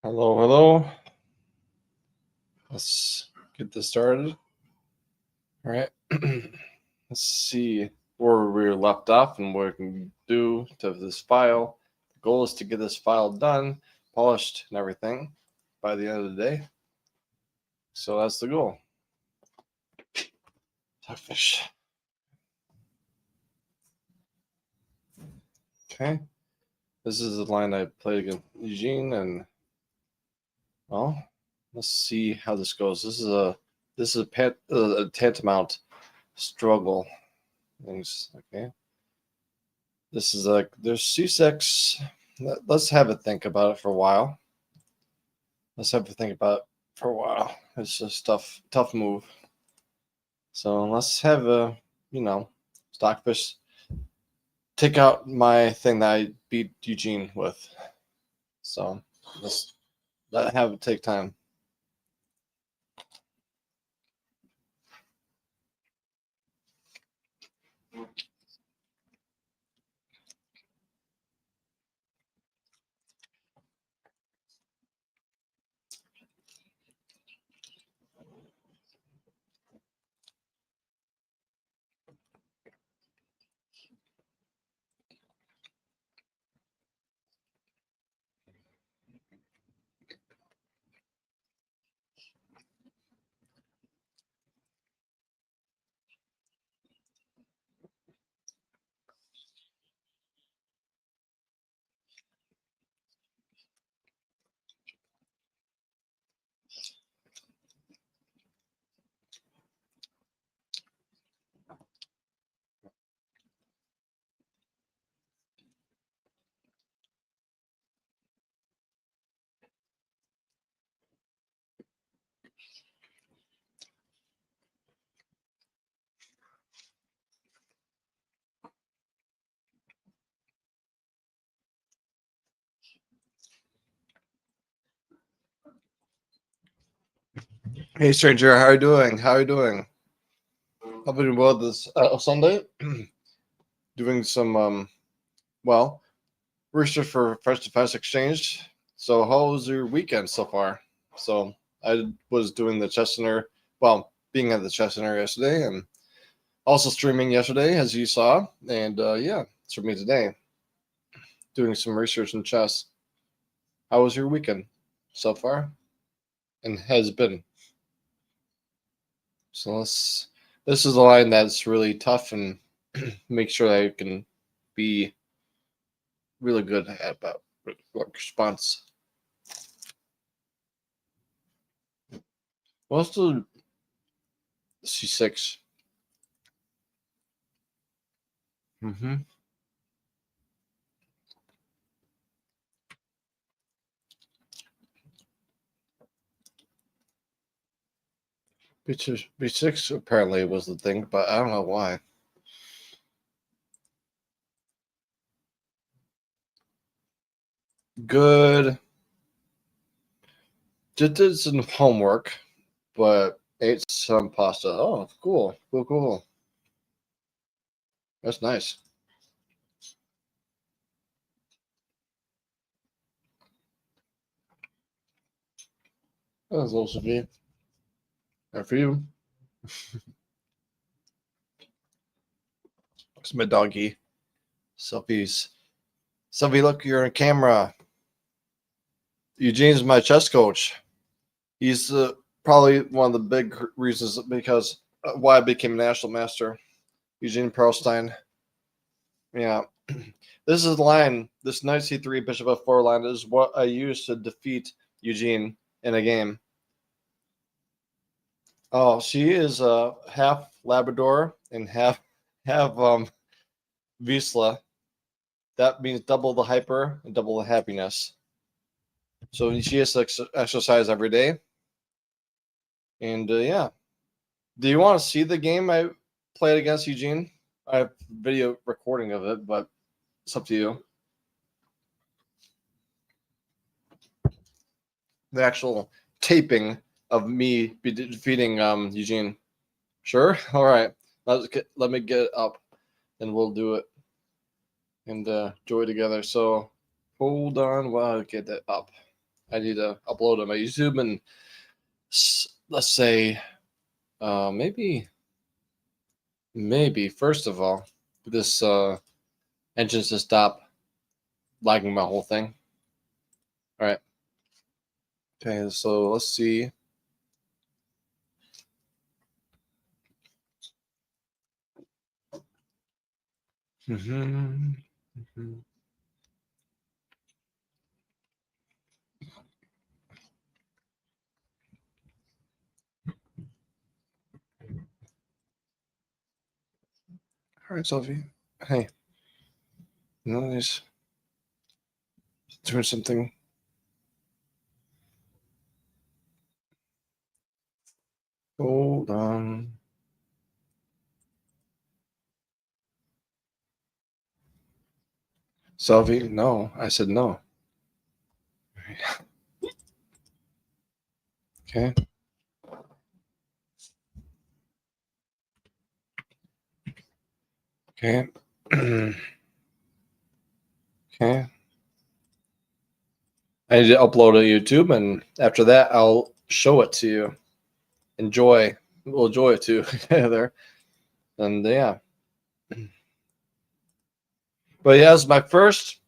Hello, hello. Let's get this started. All right. Let's see where we were left off and what we can do to this file. The goal is to get this file done, polished, and everything by the end of the day. So that's the goal. Toughish. Okay. This is the line I played against Eugene, and well, let's see how this goes. This is a tantamount struggle. Things okay. This is there's C6. Let's have a think about it for a while. Let's have a think about it for a while. It's just tough move. So let's have Stockfish take out my thing that I beat Eugene with. So let's have it take time. Hey stranger, how are you doing? How are you doing? I've been well this Sunday, doing some research for Fresh Defense Exchange. So how was your weekend so far? So I was doing the chess center, being at the chess center yesterday, and also streaming yesterday, as you saw, and streaming today, doing some research in chess. How was your weekend so far, and has been? So this is a line that's really tough, and make sure that you can be really good at about response. What's the C6? Mm-hmm. B6 apparently was the thing, but I don't know why. Good. Just did some homework, but ate some pasta. Oh, cool. Cool, cool. That's nice. That's a little severe. And for you, it's my doggy. Selfies. Selfie, look, you're on camera. Eugene's my chess coach. He's probably one of the big reasons because why I became a national master. Eugene Perlstein. Yeah. This is the line. This knight c3 bishop f4 line is what I used to defeat Eugene in a game. Oh, she is half Labrador and half Vizsla. That means double the hyper and double the happiness. So she has to exercise every day. And yeah. Do you want to see the game I played against Eugene? I have video recording of it, but it's up to you. The actual taping of me defeating Eugene. Sure. All right. Let me get it up, and we'll do it and enjoy together. So hold on while I get that up. I need to upload on my YouTube, and let's say maybe first of all, this engines to stop lagging my whole thing. All right. Okay, so let's see. All right, Sophie. Hey, nice. Doing something. Hold on. Sophie, no. I said no. Okay. Okay. Okay. I need to upload to YouTube, and after that, I'll show it to you. Enjoy. We'll enjoy it too there. And yeah. But yeah, it's my first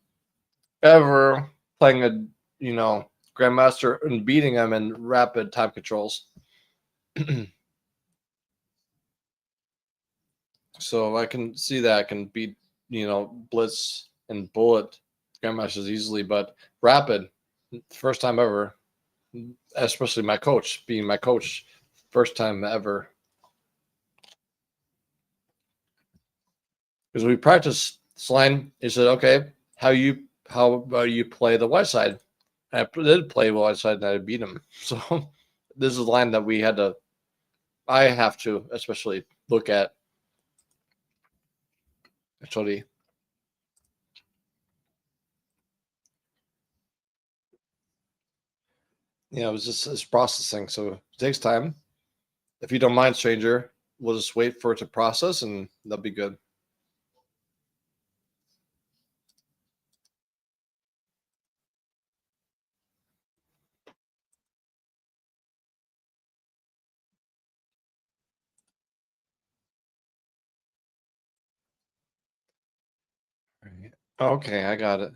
ever playing a Grandmaster and beating him in rapid time controls. So I can see that I can beat Blitz and Bullet Grandmasters easily, but rapid, first time ever. Especially my coach, being my coach, first time ever. Because we practiced Slime, he said, "Okay, how about you play the white side?" And I did play white side, and I beat him. So this is a line that I have to especially look at. Actually, it was just it's processing, so it takes time. If you don't mind, stranger, we'll just wait for it to process, and that'll be good. Okay, I got it.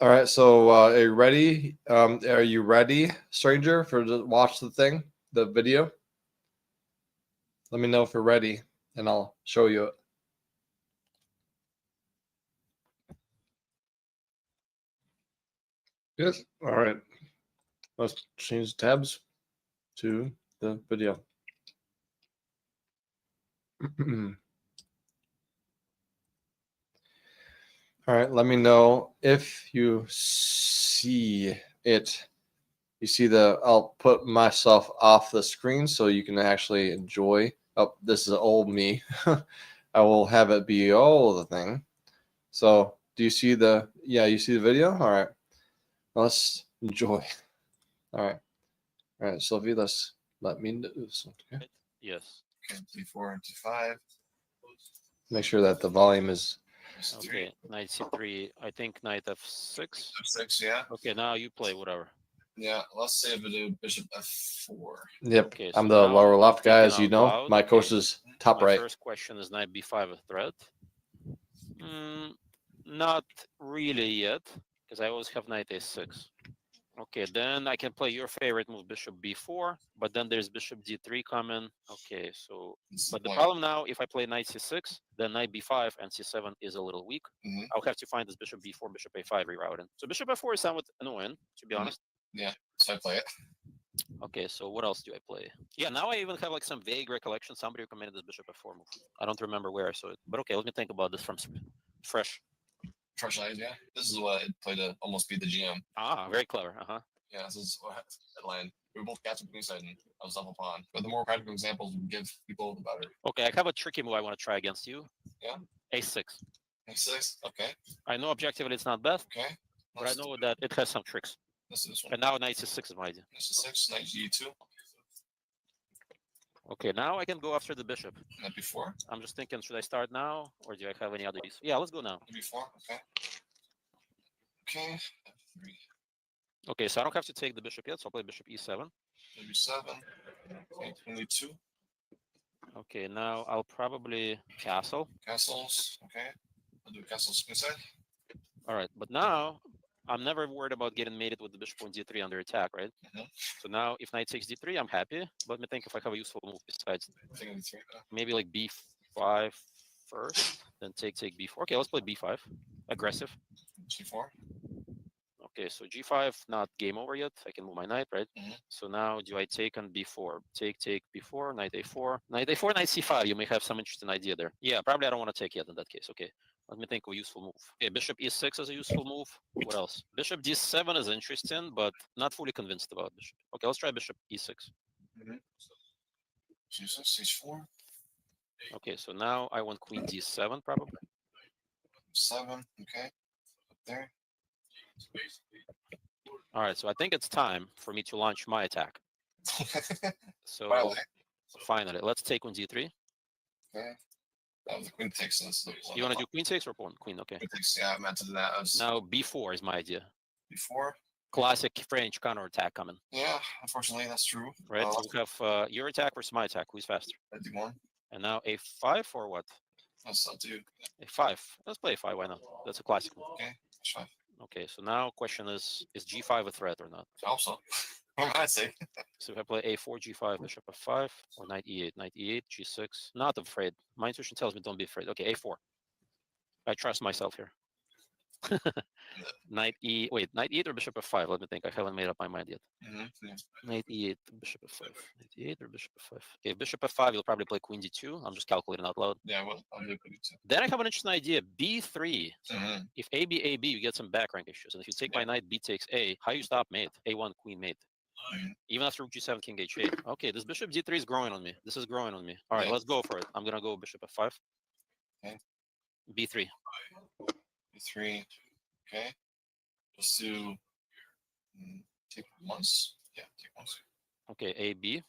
All right, so are you ready? Are you ready, stranger, for to watch the video? Let me know if you're ready, and I'll show you it. Yes. All right. Let's change tabs to the video. All right. Let me know if you see it. You see I'll put myself off the screen so you can actually enjoy. Oh, this is old me. I will have it be all the thing. So do you see you see the video? All right. Let's enjoy. All right. All right, Sylvie, let me know. Okay. Yes. Okay, T4 and T5. Make sure that the volume is Okay, knight c3. I think knight f6. F6, yeah. Okay, now you play whatever. Yeah, let's say we do bishop F4. Yep, Okay, I'm so the now lower I'm left guy, thinking as you out know. loud. My Okay. coach is top My right. first question is knight b5 a threat. Not really yet, because I always have knight a6. Okay, then I can play your favorite move, bishop b4, but then there's bishop d3 coming. Okay, so, but the problem now, if I play knight c6, then knight b5 and c7 is a little weak. I'll have to find this bishop b4, bishop a5 rerouting. So bishop f4 is somewhat annoying, to be honest. Yeah, so I play it. Okay, so what else do I play? Yeah, now I even have like some vague recollection. Somebody recommended this bishop f4 move. I don't remember where I saw it, but okay, let me think about this from fresh. Fresh eyes, yeah. This is what I play to almost beat the GM. Ah, very clever. Yeah, this is what headline. We were both cats with inside, and I was double pawn. But the more practical examples we give people, the better. Okay, I have a tricky move I want to try against you. Yeah. A6. A6. Okay. I know objectively it's not best. Okay. But I know that it has some tricks. This one. And now knight c6 is my idea. Knight c6, knight g2. Okay, now I can go after the bishop. Knight b4. I'm just thinking, should I start now or do I have any other? Yeah, let's go now. B4. Okay. Okay. F3. Okay, so I don't have to take the bishop yet, so I'll play bishop e7. Maybe 7. Okay, queen e2. Okay, now I'll probably castle. Castles. Okay. I'll do castles inside. All right, but now I'm never worried about getting mated with the bishop on d3 under attack, right? Mhm. So now if knight takes d3, I'm happy. Let me think if I have a useful move besides Queen e3. maybe like b5 first, then take b4. Okay, let's play b5. Aggressive. G4. Okay, so g5, not game over yet. I can move my knight, right? Mhm. So now do I take on b4? Take b4, knight a4. Knight a4, knight c5. You may have some interesting idea there. Yeah, probably I don't want to take yet in that case. Okay, let me think of a useful move. Okay, bishop e6 is a useful move. What else? Bishop d7 is interesting, but not fully convinced about bishop. Okay, let's try bishop e6. G6, H4. Okay, so now I want queen d7 probably. 7. Okay. Up there. All right, so I think it's time for me to launch my attack. So Finally. finally, let's take on d3. Okay. The queen takes this. You want to do queen takes or pawn? Queen, okay. Queen takes, yeah, I meant to do that. Now b4 is my idea. Before. Classic French counterattack coming. Yeah, unfortunately, that's true. Right, so we have your attack versus my attack. Who's faster? D1. And now a5 or what? That's not due. a5. Let's play a5. Why not? That's a classic move. Okay, H5. Okay, so now question is g5 a threat or not? I hope so. What might I say? So if I play a4, g5, bishop f5, or knight e8, g6, not afraid. My intuition tells me don't be afraid. Okay, a4. I trust myself here. Knight e8 or bishop f5? Let me think. I haven't made up my mind yet. Yeah. Knight e8, bishop f5. Knight e8 or bishop f5? Okay, bishop f5, you'll probably play queen d2. I'm just calculating out loud. Yeah, well, I'll do queen d2. Then I have an interesting idea. b3. Mhm. If a b a b, you get some back rank issues. And if you take my knight, b takes a, how you stop mate? a1, queen mate. Even after rook g7, king h8. Okay, this bishop d3 is growing on me. This is growing on me. All right, Yeah. let's go for it. I'm gonna go bishop f5. Okay. b3. B3. Okay. Let's do take once. Yeah, take once. Okay, a b.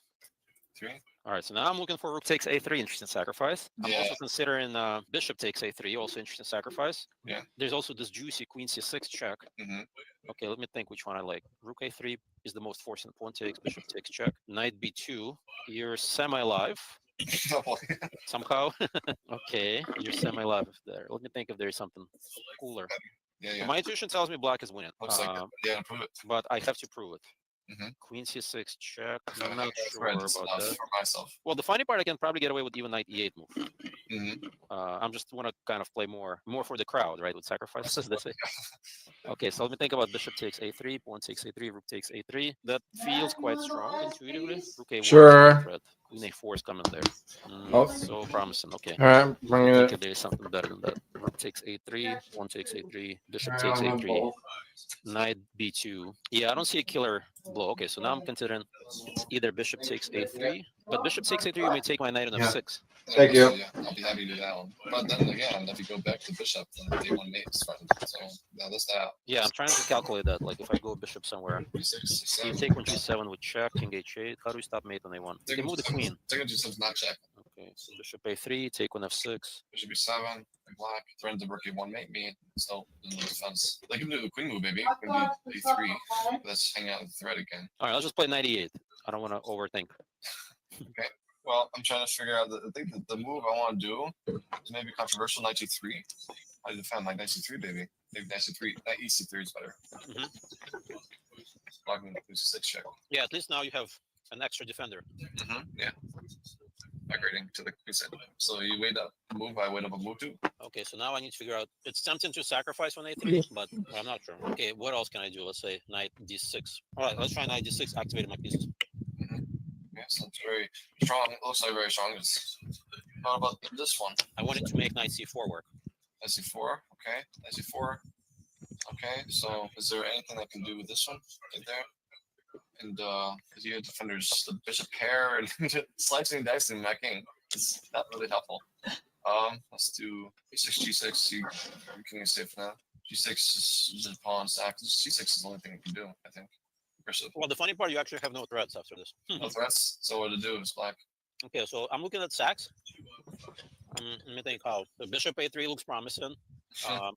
3. All right, so now I'm looking for rook takes a3, interesting sacrifice. I'm Yeah. also considering bishop takes a3, also interesting sacrifice. Yeah. There's also this juicy queen c6 check. Mm-hmm. Okay, let me think which one I like. Rook a3 is the most forcing. Pawn takes, bishop takes check. Knight b2, you're semi-live somehow. Okay, you're semi-live there. Let me think if there's something cooler. Yeah. My intuition tells me black is winning. Looks like it. Yeah, prove it. But I have to prove it. Mhm. Queen c6 check. I I'm not think sure about that. for myself. Well, the funny part, I can probably get away with even knight e8 move. Mm-hmm. I'm just want to kind of play more for the crowd, right? With sacrifices, that's it. Okay, so let me think about bishop takes a3, pawn takes a3, rook takes a3. That feels quite strong intuitively. Rook a1 Sure. threat. Queen a4 is coming there. Oh. So promising. Okay. All right, bring I think it. there's something better than that. Rook takes a3, pawn takes a3, bishop All right, takes I'll have a3, both. knight b2. Yeah, I don't see a killer blow. Okay, so now I'm considering it's either bishop takes a3, but bishop takes a3, you may take my knight on Yeah. f6. Thank you. Yeah, I'll be happy to do that one. But then again, if you go back to bishop, then they want mate is fine. So now that's that. Yeah, I'm trying to calculate that. Like if I go bishop somewhere, B6, so you C7. take on g7 with check, king h8. How do we stop mate on a1? You can move the queen. Taking g7 not check. Okay, so bishop a3, take on f6. Bishop b7, black. Threaten to rook a1 mate me. So in the defense, they can do the queen move, maybe. Queen b3. Let's hang out with the thread again. All right, let's just play knight e8. I don't want to overthink. Okay. Well, I'm trying to figure out. I think the move I want to do is maybe controversial. Knight g3. How do you defend like knight c3, baby? Maybe knight c3. Knight ec3 is better. Blocking queen c6 check. Yeah, at least now you have an extra defender. Yeah. Migrating to the queen side. So you wait up a move. I wait up a move too. Okay, so now I need to figure out. It's tempting to sacrifice on a3, but I'm not sure. Okay, what else can I do? Let's say knight d6. All right, let's try knight d6. Activating my pieces. Yes, that's very strong. It looks like very strong. How about this one? I wanted to make knight c4 work. Knight c4. Okay. Knight c4. Okay. So is there anything I can do with this one right there? And you have defenders, the bishop pair and slicing and dicing my king. It's not really helpful. Let's do a6, g6. Your king is safe now. G6 is a pawn stack. G6 is the only thing we can do, I think. Aggressive. Well, the funny part, you actually have no threats after this. No threats. So what to do is black. Okay, so I'm looking at sacks. Let me think how. The bishop a3 looks promising.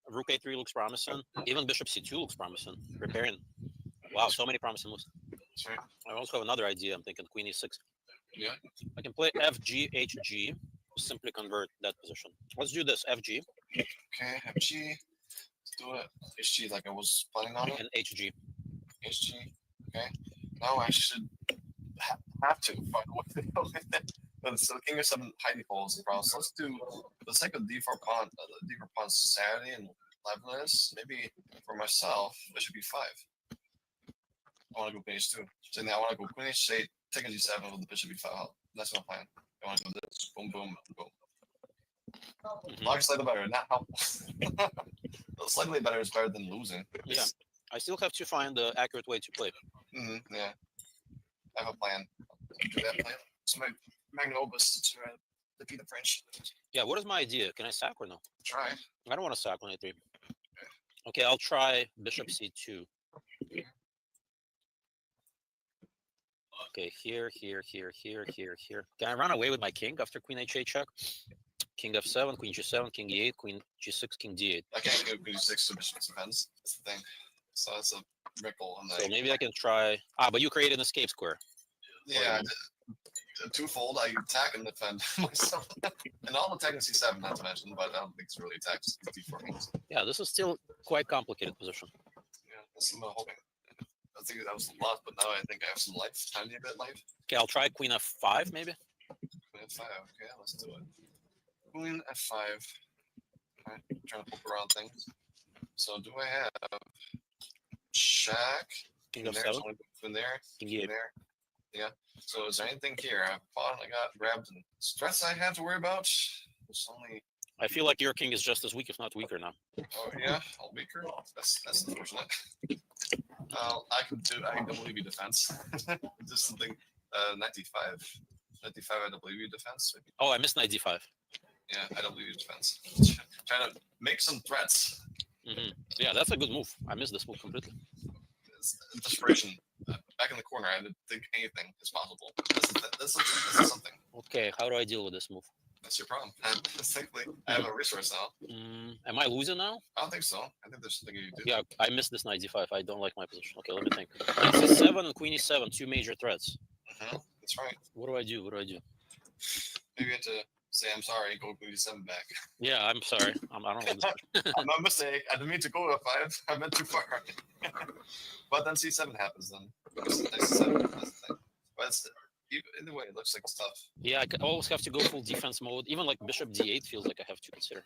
Rook a3 looks promising. Even bishop c2 looks promising. Preparing. Wow, so many promising moves. That's right. I also have another idea. I'm thinking queen e6. Yeah. I can play fg, hg, simply convert that position. Let's do this, fg Okay, FG. Let's do it. HG like I was planning on it. and hg. HG. Okay. Now I should have to find a way to go with it. But so king of 7 hiding holes is the problem. So let's do, for the sake of d4 pawn, the d4 pawn Saturday and Leibniz, maybe for myself, bishop e5. I want to go queen h2. So now I want to go queen h8, take a g7 with the bishop e5. That's my plan. I want to go this, boom, boom, boom. Long slightly better, not helpful. Slightly better is better than losing. Yeah, I still have to find the accurate way to play. Yeah. I have a plan. I'll do that plan. It's my magnum opus to defeat the French. Yeah, what is my idea? Can I sack or no? Try. I don't want to sack on a3. Okay, I'll try bishop c2. Okay, here. Can I run away with my king after queen h8 check? King f7, queen g7, king e8, queen g6, king d8. I can't go queen g6 so bishop defends. That's the thing. So that's a wrinkle. So maybe I can try. But you create an escape square. Yeah, twofold. I attack and defend myself. And I'll attack in c7, not to mention, but I don't think it's really attacks. d4 means. Yeah, this is still quite complicated position. Yeah, that's what I'm hoping. I think that was a lot, but now I think I have some life, tiny bit life. Okay, I'll try queen f5 maybe. Queen f5. Okay, let's do it. Queen f5. Alright, trying to poke around things. So do I have check? King There, f7, so in there, king in e8. there. Yeah. So is there anything here? I have pawn. I got grabbed and stress I have to worry about. It's only. I feel like your king is just as weak, if not weaker now. Oh yeah, all weaker. That's unfortunate. I can WB defense. Just something. 95. 95 IWB defense. Maybe. Oh, I missed knight d5. Yeah, IWB defense. Trying to make some threats. Yeah, that's a good move. I missed this move completely. It's desperation. Back in the corner, I didn't think anything is possible. This is something. Okay, how do I deal with this move? That's your problem. Thankfully, I have a resource now. Am I losing now? I don't think so. I think there's something you do. Yeah, I missed this knight d5. I don't like my position. Okay, let me think. Knight c7 and queen e7, two major threats. That's right. What do I do? Maybe you have to say, I'm sorry, go queen e7 back. Yeah, I'm sorry. I don't know. My mistake. I didn't mean to go f5. I went too far. But then c7 happens then. Because c7, that's the thing. But it's, either way, it looks like it's tough. Yeah, I always have to go full defense mode. Even like bishop d8 feels like I have to consider.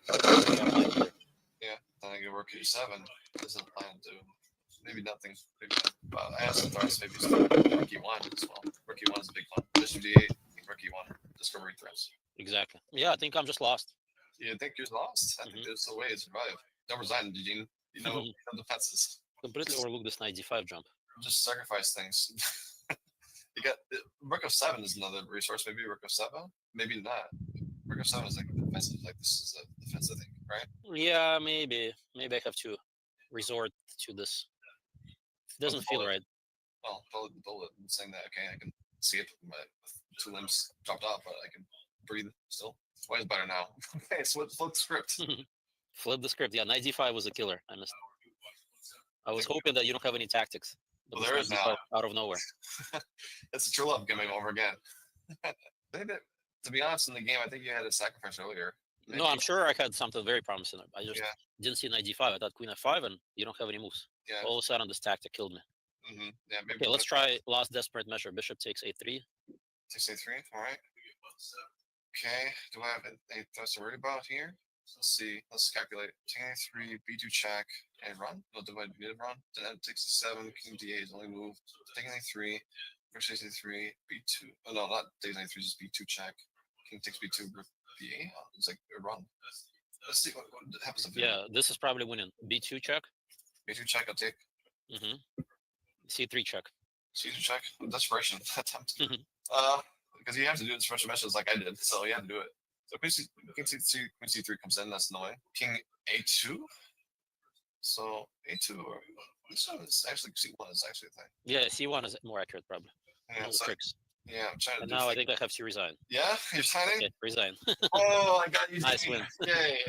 Yeah, then I can work e7. This is a plan to maybe nothing. Maybe not. I have some threats. Maybe rook e1 as well. Rook e1 is a big one. Bishop d8, rook e1. Discovery threats. Exactly. Yeah, I think I'm just lost. You think you're lost? I think there's a way to survive. Don't resign, Eugene. You know, no defenses. Completely overlook this knight d5 jump. Just sacrifice things. You got rook of 7 is another resource. Maybe rook of 7. Maybe not. Rook of 7 is like defensive. Like this is a defensive thing, right? Yeah, maybe. Maybe I have to resort to this. It doesn't feel right. Well, bullet. I'm saying that. Okay, I can see it. My 2 limbs chopped off, but I can breathe still. Why is better now? Okay, flip the script. Flip the script. Yeah, knight d5 was a killer. I missed. I was hoping that you don't have any tactics. Well, there is now. Out of nowhere. It's a true love coming over again. I think that, to be honest, in the game, I think you had a sacrifice earlier. Maybe. No, I'm sure I had something very promising. I just didn't see knight d5. I thought queen f5, and you don't have any moves. Yeah. All of a sudden, this tactic killed me. Yeah, maybe okay, let's try last desperate measure. Bishop takes a3. Takes a3. All right. Okay. Do I have any threats to worry about here? Let's see. Let's calculate. King a3, b2 check, and run. No, do I need to run? Then takes a7. King d8 is only move. Taking a3. Rook takes a3. b2. Oh no, not taking a3. Just b2 check. King takes b2. Rook b8. Oh, it's like a run. Let's see what happens. Yeah, this is probably winning. b2 check. B2 check. I'll take. C3 check. C3 check. Desperation attempt. Because you have to do the special measures like I did, so you have to do it. So Queen C3 comes in. That's annoying. King A2. So A2 or this one is actually C1 is actually a thing. Yeah, C1 is more accurate probably. Yeah, so yeah, I'm trying to. And now I think I have to resign. Yeah, you're signing. Okay, resign. Oh, I got you. Nice win. Yay.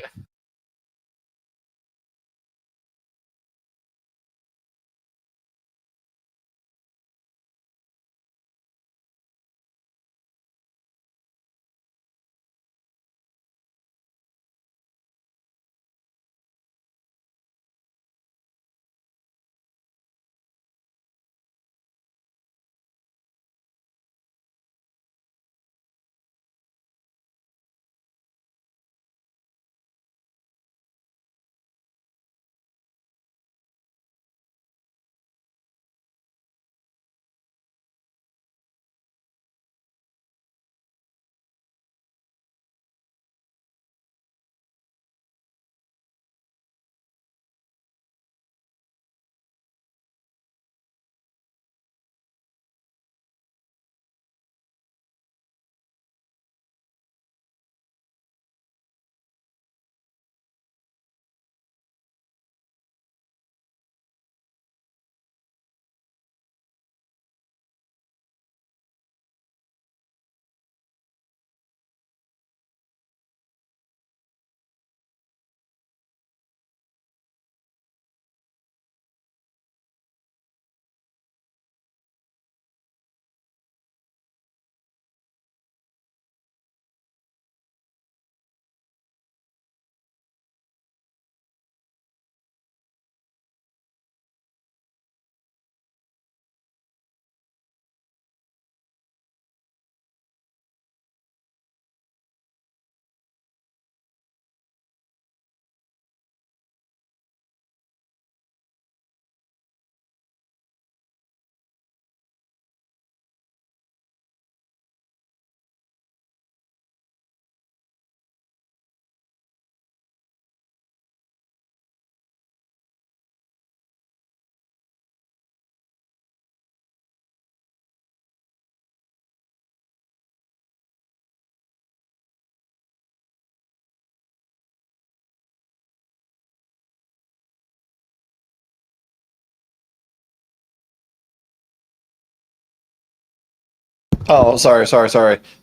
Oh, sorry.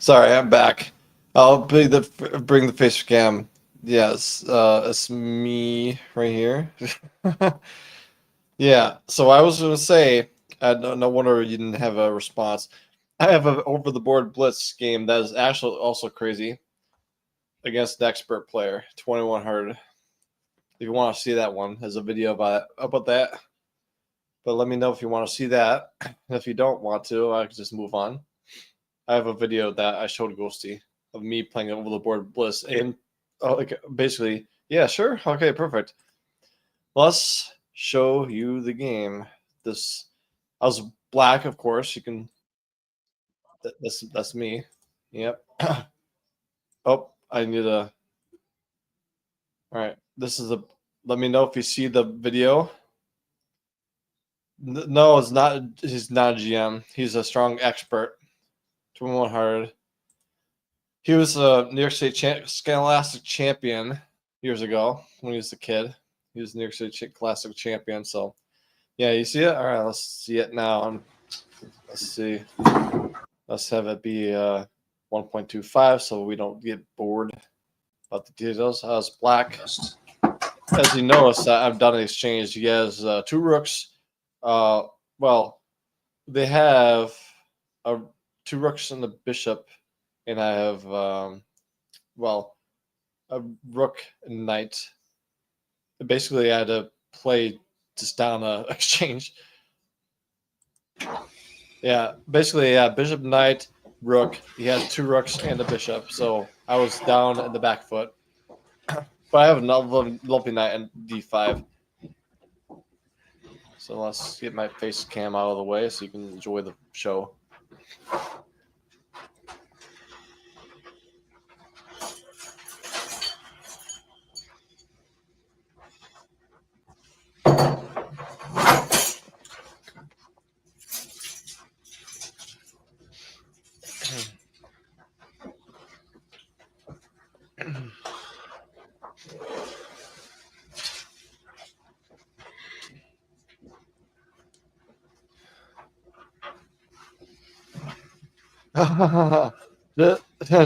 I'm back. I'll bring the face cam. Yes, it's me right here. Yeah. So I was gonna say, no wonder you didn't have a response. I have an over the board blitz game that is actually also crazy against an expert player, 2100. If you want to see that one, there's a video about that. But let me know if you want to see that. If you don't want to, I can just move on. I have a video that I showed Ghosty of me playing over the board Bliss, and basically, yeah, sure, okay, perfect. Let's show you the game. This I was black, of course. You can. That's me. Yep. Oh, I need a. All right, this is a. Let me know if you see the video. No, it's not. He's not a GM. He's a strong expert. 2100. He was a New York State Scholastic champion years ago when he was a kid. He was New York State Classic champion. So, yeah, you see it? All right, let's see it now. Let's see. Let's have it be 1.25 so we don't get bored about the details. It's black. As you notice, I've done an exchange. He has two rooks. Well, they have two rooks and a bishop, and I have well, a rook and knight. Basically, I had to play just down a exchange. Yeah, basically, yeah, bishop, knight, rook. He has two rooks and a bishop, so I was down in the back foot. But I have another lovely knight and d5. So let's get my face cam out of the way so you can enjoy the show.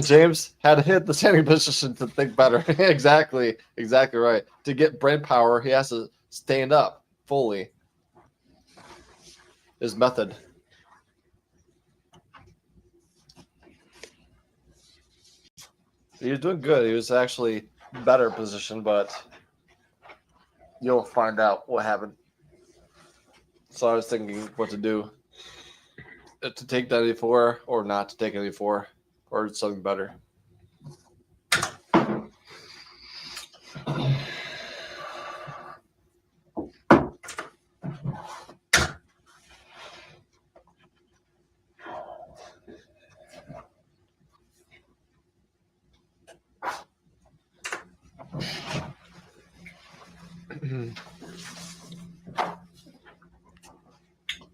James had to hit the standing position to think better. Exactly right. To get brain power, he has to stand up fully. His method. He was doing good. He was actually better position, but you'll find out what happened. So I was thinking what to do. To take that 84 or not to take 84 or something better.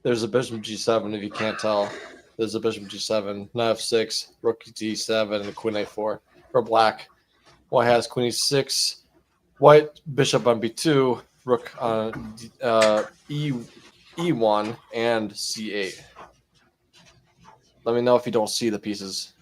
There's a bishop g7 if you can't tell. There's a bishop g7, knight f6, rook d7, and queen a4 for black. White has queen e6, white bishop on b2, rook on e1 and c8. Let me know if you don't see the pieces.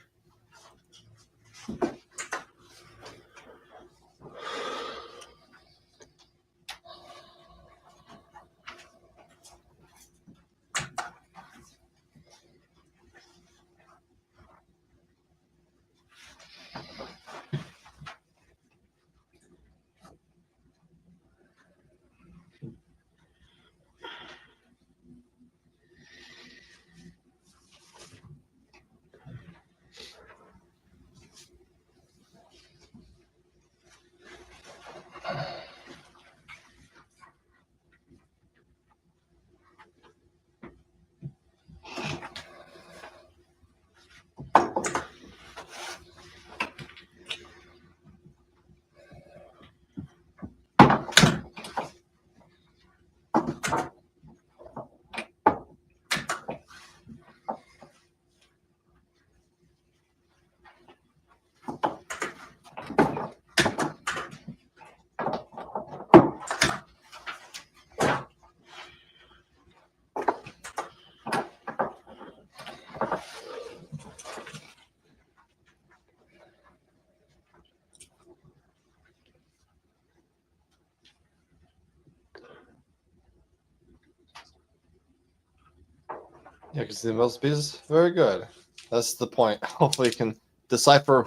Yeah, because the most pieces, very good. That's the point. Hopefully, you can decipher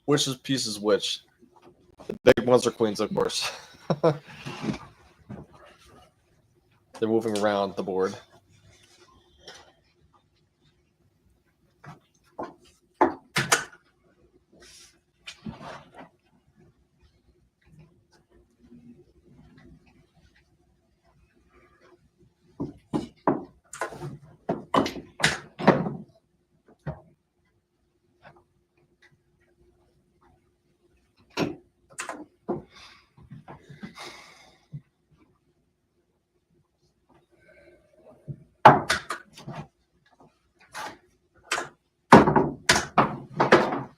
which piece is which. The big ones are queens, of course. They're moving around the board.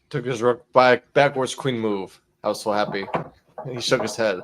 Took his rook backwards queen move. I was so happy. He shook his head.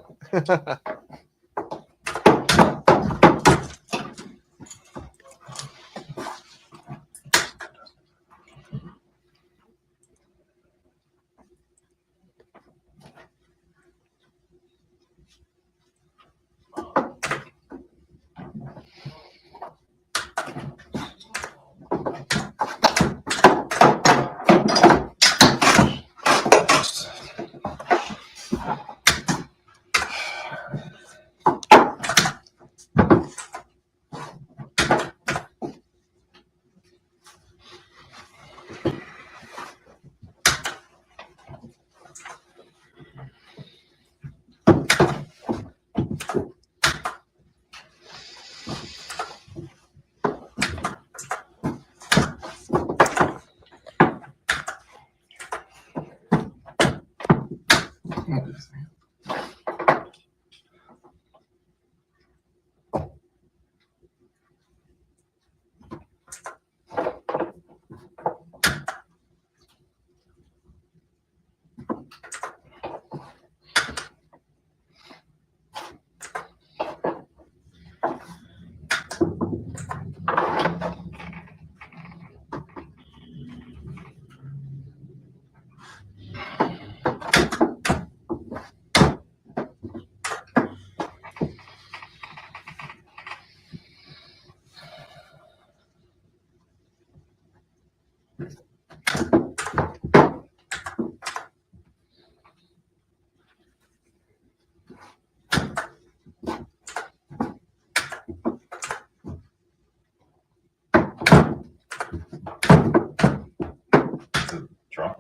Draw.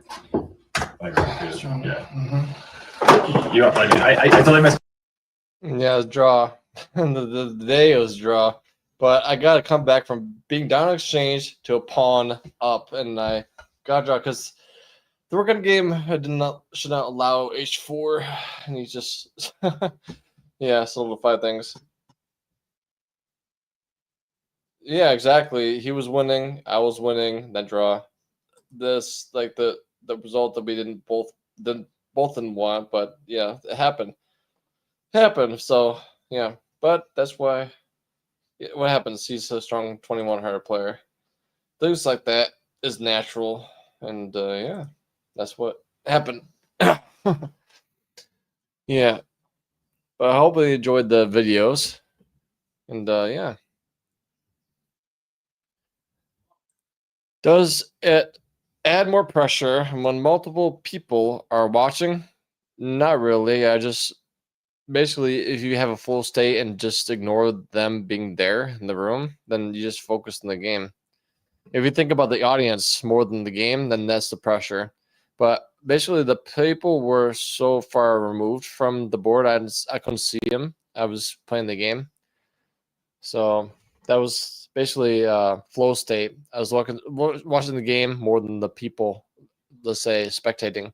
Yeah. You are like I totally missed. Yeah, draw. the day was draw. But I got to come back from being down on exchange to a pawn up, and I got to draw because the working game should not allow h4, and he just yeah solidify things. Yeah, exactly. He was winning, I was winning, then draw. This like the result that we didn't both didn't want, but yeah, it happened. So yeah, but that's why what happens. He's a strong 2100 player. Things like that is natural, and yeah, that's what happened. Yeah, but I hope you enjoyed the videos, and yeah. Does it add more pressure when multiple people are watching? Not really. I just basically, if you have a full state and just ignore them being there in the room, then you just focus on the game. If you think about the audience more than the game, then that's the pressure. But basically, the people were so far removed from the board, I couldn't see them. I was playing the game. So that was basically flow state. I was watching the game more than the people, let's say, spectating.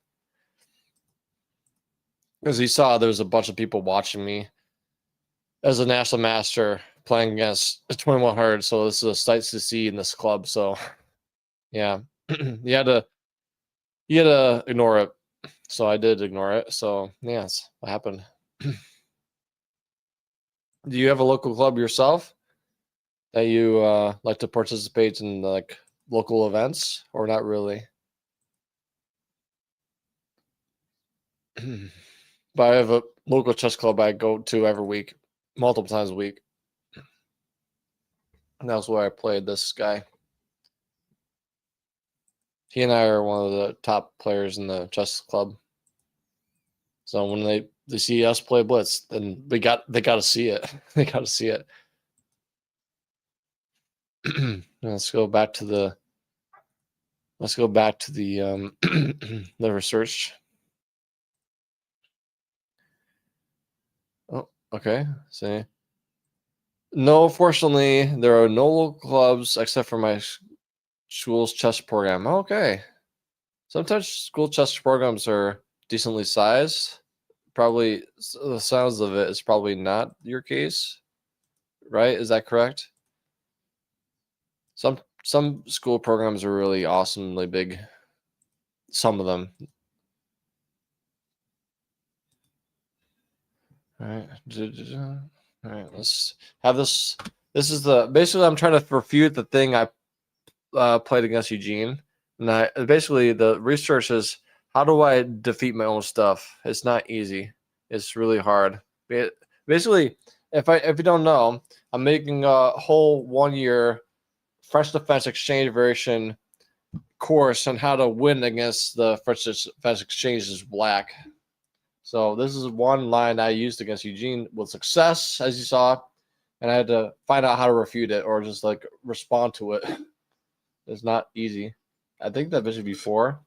Because you saw there was a bunch of people watching me as a national master playing against 2100. So this is a sight to see in this club. So yeah, you had to ignore it. So I did ignore it. So yeah, that's what happened. Do you have a local club yourself that you like to participate in, like local events, or not really? But I have a local chess club I go to every week, multiple times a week. And that's where I played this guy. He and I are one of the top players in the chess club. So when they see us play blitz, then they got to see it. They got to see it. Let's go back to the the research. Oh, okay. See. No, fortunately, there are no local clubs except for my school's chess program. Okay. Sometimes school chess programs are decently sized. Probably the sounds of it is probably not your case, right? Is that correct? Some school programs are really awesomely big. Some of them. All right. All right. Let's have this. This is basically I'm trying to refute the thing I played against Eugene, and basically the research is how do I defeat my own stuff? It's not easy. It's really hard. Basically, if you don't know, I'm making a whole 1 year French Defense Exchange variation course on how to win against the French Defense Exchange's black. So this is one line I used against Eugene with success, as you saw, and I had to find out how to refute it or just like respond to it. It's not easy. I think that bishop b4.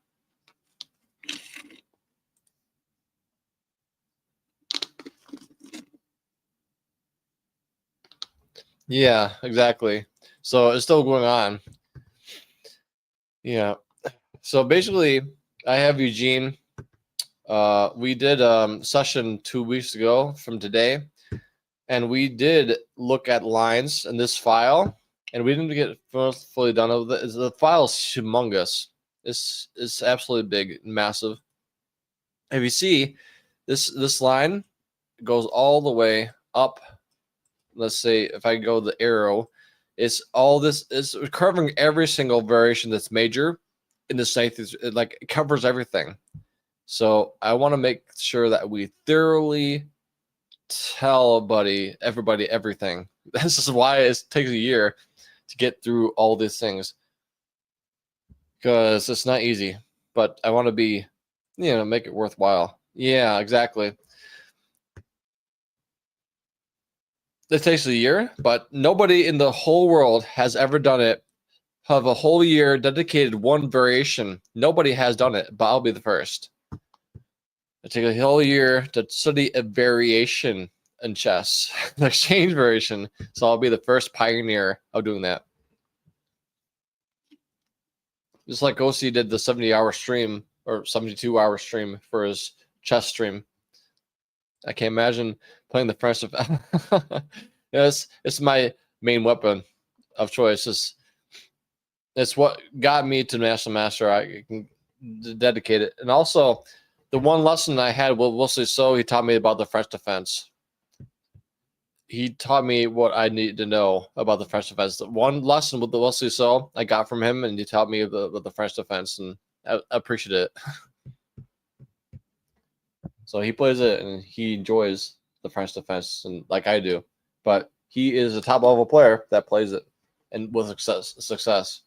Yeah, exactly. So it's still going on. Yeah. So basically, I have Eugene. We did session 2 weeks ago from today, and we did look at lines in this file, and we didn't get fully done. The file is humongous. It's absolutely big, massive. If you see, this line goes all the way up. Let's say if I go the arrow, it's all this. It's covering every single variation that's major in the site. It covers everything. So I want to make sure that we thoroughly tell everybody everything. This is why it takes a year to get through all these things, because it's not easy. But I want to be, make it worthwhile. Yeah, exactly. It takes a year, but nobody in the whole world has ever done it. Have a whole year dedicated one variation. Nobody has done it, but I'll be the first. It takes a whole year to study a variation in chess, an exchange variation. So I'll be the first pioneer of doing that. Just like Gosi did the 70-hour stream or 72-hour stream for his chess stream. I can't imagine playing the French. It's my main weapon of choice. It's what got me to National Master. I can dedicate it. And also, the one lesson I had with Wesley So, he taught me about the French defense. He taught me what I needed to know about the French defense. The one lesson with the Wesley So I got from him, and he taught me about the French defense, and I appreciate it. So he plays it, and he enjoys the French defense, and like I do. But he is a top level player that plays it, and with success.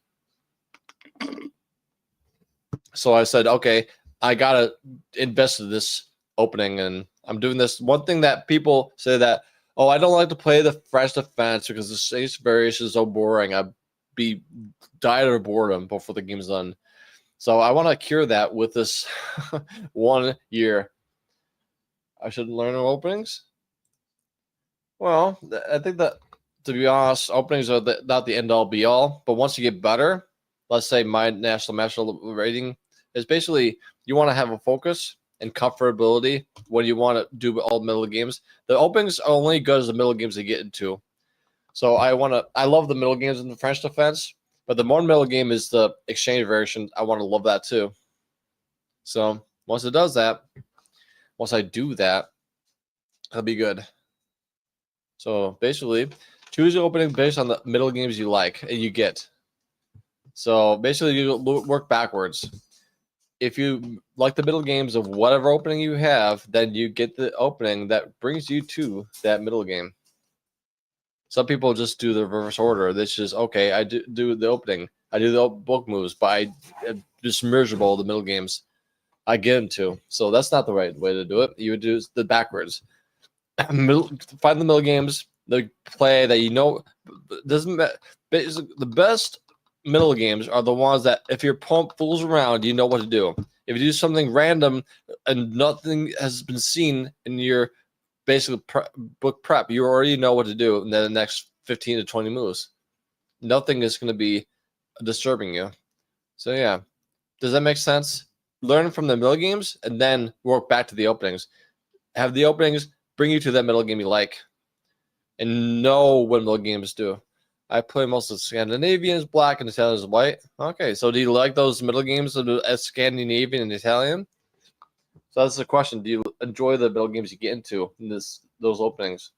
So I said, okay, I gotta invest in this opening, and I'm doing this. One thing that people say that, oh, I don't like to play the French defense because the stage variation is so boring. I'd be died of boredom before the game's done. So I want to cure that with this 1 year. I should learn openings. Well, I think that, to be honest, openings are not the end all be all. But once you get better, let's say my national master rating is basically you want to have a focus and comfortability when you want to do all middle games. The openings are only good as the middle games they get into. So I love the middle games in the French defense, but the more middle game is the exchange variation. I want to love that too. So once I do that, it'll be good. So basically, choose your opening based on the middle games you like and you get. So basically, you work backwards. If you like the middle games of whatever opening you have, then you get the opening that brings you to that middle game. Some people just do the reverse order. This is okay. I do the opening. I do the book moves, but I just miserable the middle games. I get into. So that's not the right way to do it. You would do the backwards. Find the middle games, the play that you know doesn't matter. The best middle games are the ones that if your opponent fools around, you know what to do. If you do something random and nothing has been seen in your basically book prep, you already know what to do in the next 15 to 20 moves. Nothing is going to be disturbing you. So yeah, does that make sense? Learn from the middle games and then work back to the openings. Have the openings bring you to that middle game you like, and know what middle games do. I play most of the Scandinavians black and Italians white. Okay, so do you like those middle games of the Scandinavian and Italian? So that's the question. Do you enjoy the middle games you get into in those openings?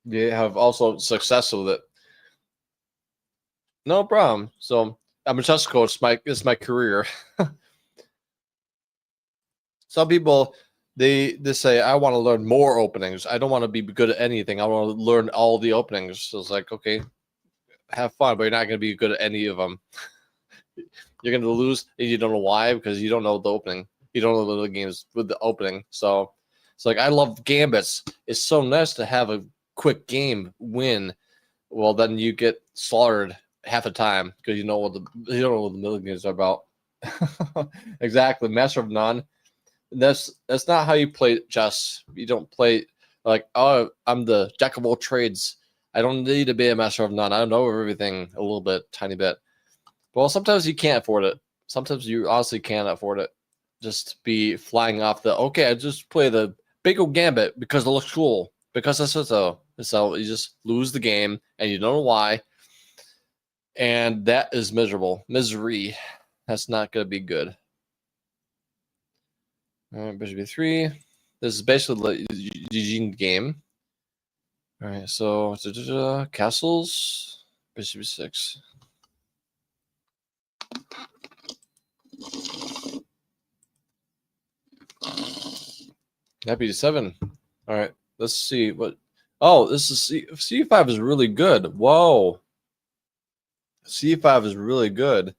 Do you have also success with it? No problem. So I'm a chess coach. It's my career. Some people they say I want to learn more openings. I don't want to be good at anything. I want to learn all the openings. So it's like, okay, have fun, but you're not going to be good at any of them. You're going to lose, and you don't know why, because you don't know the opening. You don't know the games with the opening. So it's like, I love gambits. It's so nice to have a quick game win. Well, then you get slaughtered half the time because you don't know what the middle games are about. Exactly, master of none. That's not how you play chess. You don't play like, oh, I'm the jack of all trades. I don't need to be a master of none. I know everything a little bit, tiny bit. Well, sometimes you can't afford it. Sometimes you honestly can't afford it. Just be flying off okay, I just play the big old gambit because it looks cool. Because that's so. So you just lose the game and you don't know why. And that is miserable. Misery. That's not going to be good. All right, bishop b3. This is basically the Eugene game. All right, so castles, bishop b6. Knight b7. All right, let's see what. Oh, this is c5 is really good. Whoa, c5 is really good.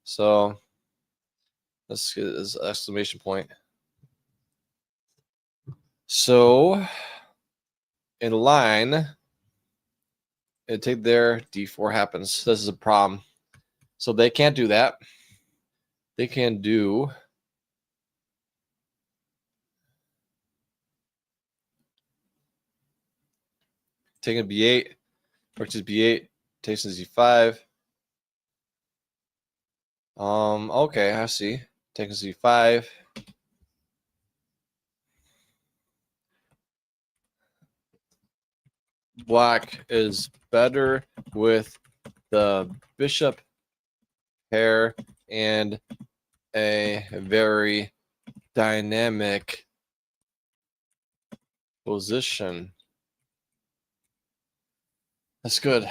So let's get this exclamation point. So in line, and take their d4 happens. This is a problem. So they can't do that. They can do taking b8, purchase b8, takes z5. Okay, I see. Taking z5. Black is better with the bishop pair and a very dynamic position. That's good.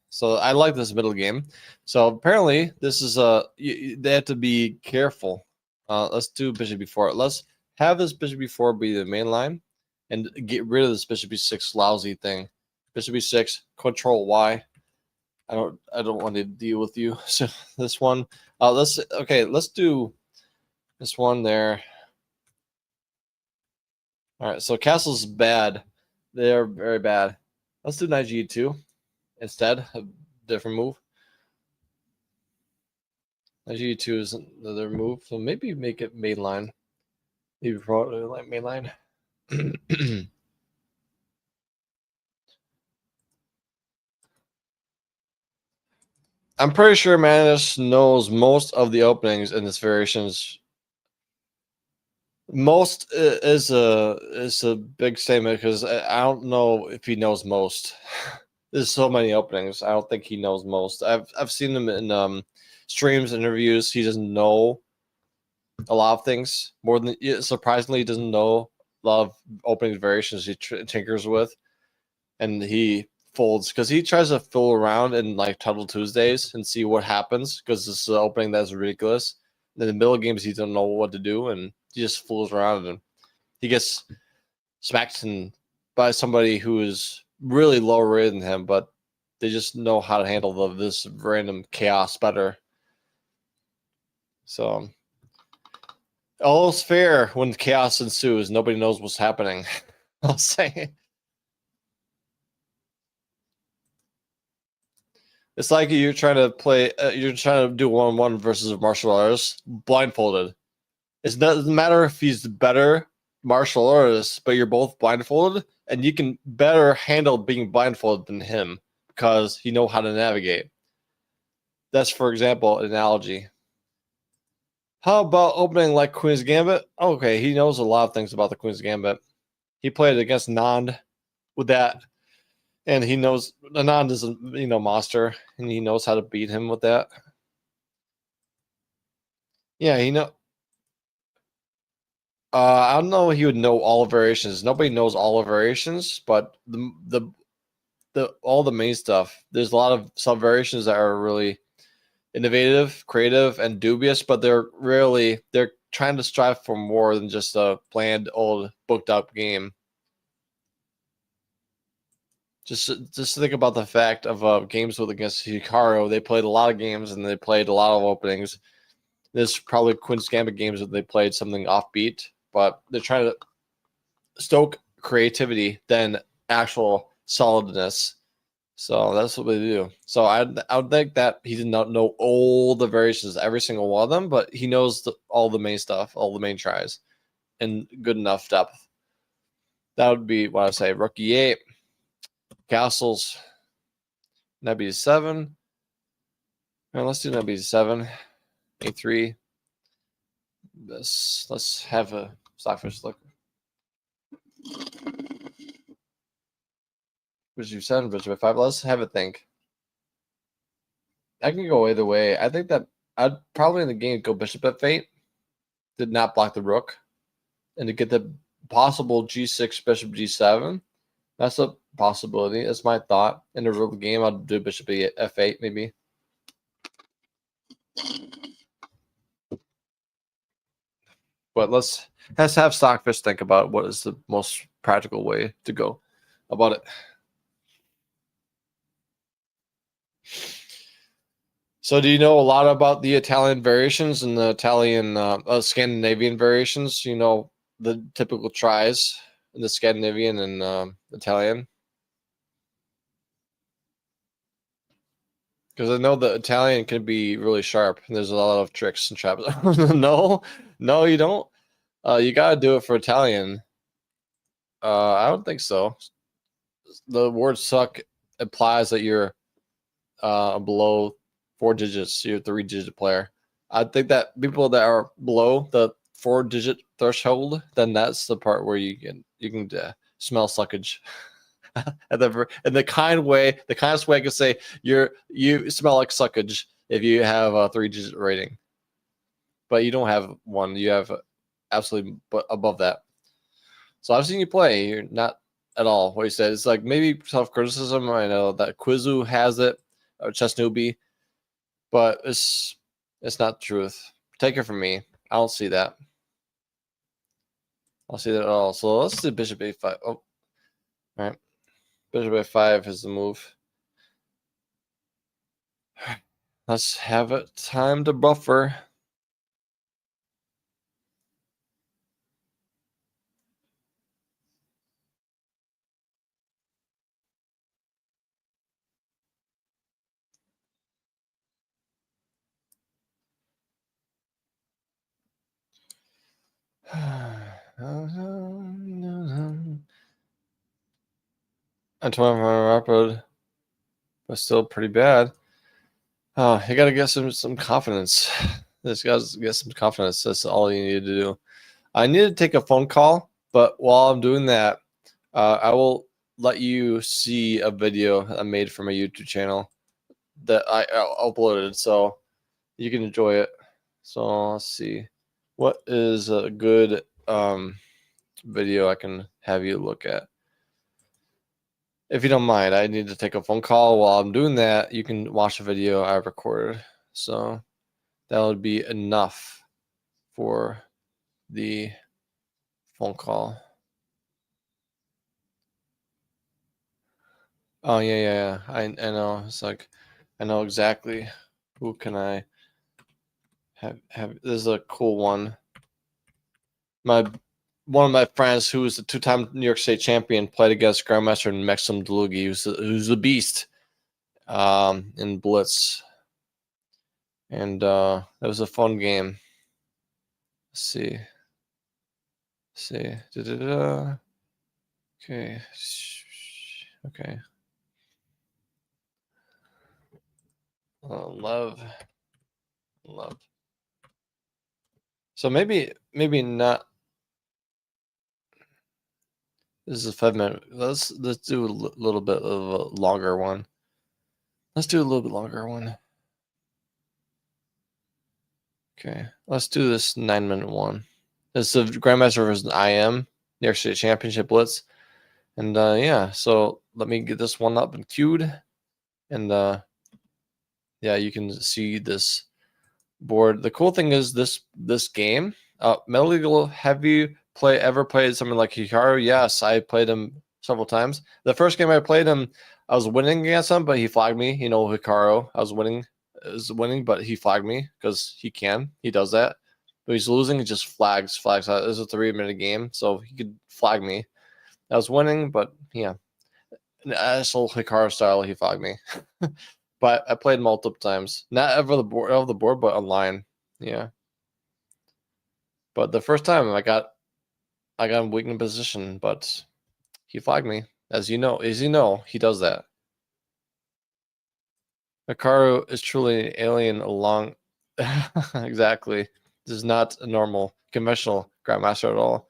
So I like this middle game. So apparently this is they have to be careful. Let's do bishop b4. Let's have this bishop b4 be the main line and get rid of this bishop b6 lousy thing. Bishop b6, control y. I don't want to deal with you. So this one, let's do this one there. All right, so castle's bad. They're very bad. Let's do knight g2 instead. A different move. Knight g2 is another move, so maybe make it main line. Maybe probably like main line. I'm pretty sure Manus knows most of the openings in this variations. Most is a big statement because I don't know if he knows most. There's so many openings. I don't think he knows most. I've seen him in streams, interviews. He doesn't know a lot of things. More than surprisingly, he doesn't know a lot of opening variations he tinkers with, and he folds because he tries to fool around in like Tuttle Tuesdays and see what happens because this is an opening that's ridiculous. In the middle games, he doesn't know what to do, and he just fools around and he gets smacked by somebody who is really lower rated than him. But They just know how to handle this random chaos better. So all is fair when chaos ensues. Nobody knows what's happening. I'll say. It's like you're trying to play. You're trying to do 1-on-1 versus a martial artist blindfolded. It doesn't matter if he's better martial artist, but you're both blindfolded, and you can better handle being blindfolded than him because he know how to navigate. That's, for example, an analogy. How about opening like Queen's Gambit? Okay, he knows a lot of things about the Queen's Gambit. He played against Nand with that, and he knows Nand is a monster, and he knows how to beat him with that. Yeah, he know. I don't know. He would know all the variations. Nobody knows all the variations, but the all the main stuff. There's a lot of sub variations that are really innovative, creative, and dubious, but they're trying to strive for more than just a bland old booked up game. Just think about the fact of games against Hikaru. They played a lot of games and they played a lot of openings. There's probably Queen's Gambit games that they played something offbeat, but they're trying to stoke creativity than actual solidness. So that's what they do. So I would think that he did not know all the variations, every single one of them, but he knows all the main stuff, all the main tries, in good enough depth. That would be what I say. Rook E8, castles, knight B7. All right, let's do knight B7, A3. Let's have a Stockfish look. Bishop 7, Bishop 5. Let's have a think. I can go either way. I think that I'd probably in the game go Bishop F8. Did not block the rook. And to get the possible G6, Bishop G7. That's a possibility. That's my thought. In a real game, I'd do Bishop F8 maybe. But let's have Stockfish think about what is the most practical way to go about it. So do you know a lot about the Italian variations and the Italian Scandinavian variations? You know the typical tries in the Scandinavian and Italian? Because I know the Italian can be really sharp, and there's a lot of tricks and traps. No, you don't. You gotta do it for Italian. I don't think so. The word "suck" implies that you're below 4 digits. You're a 3-digit player. I think that people that are below the 4-digit threshold, then that's the part where you can smell suckage. In the kindest way I can say you smell like suckage if you have a 3-digit rating, but you don't have one. You have absolutely above that. So I've seen you play. You're not at all what you said. It's like maybe self-criticism. I know that Quizu has it, or Chess Newbie, but it's not the truth. Take it from me. I don't see that. I don't see that at all. So let's do Bishop A5. Oh, all right. Bishop A5 is the move. Let's have it time to buffer. I'm 25 rapid, but still pretty bad. Oh, you gotta get some confidence. This guy's get some confidence. That's all you need to do. I need to take a phone call, but while I'm doing that, I will let you see a video I made for my YouTube channel that I uploaded, so you can enjoy it. So let's see, what is a good video I can have you look at. If you don't mind, I need to take a phone call. While I'm doing that, you can watch the video I recorded. So that would be enough for the phone call. Oh yeah. I know. It's like I know exactly who can I have. This is a cool one. One of my friends who was a 2-time New York State champion played against Grandmaster Maxim Dlugi, who's the beast in Blitz. And that was a fun game. Let's see. Da-da-da. Okay. Okay. Love. So maybe not. This is a 5-minute. Let's do a little bit of a longer one. Let's do a little bit longer one. Okay, let's do this 9-minute one. This is the Grandmaster versus IM New York State Championship Blitz, and yeah. So let me get this one up and queued, and yeah, you can see this board. The cool thing is this game. Metal Eagle, have you ever played something like Hikaru? Yes, I played him several times. The first game I played him, I was winning against him, but he flagged me. You know, Hikaru, I was winning, but he flagged me because he does that. But he's losing, he just flags. This is a 3-minute game, so he could flag me. I was winning, but yeah, an asshole Hikaru style, he flagged me. But I played multiple times, not over the board, but online. Yeah. But the first time I got him weak in position, but he flagged me. As you know, he does that. Hikaru is truly an alien along. Exactly. This is not a normal conventional Grandmaster at all.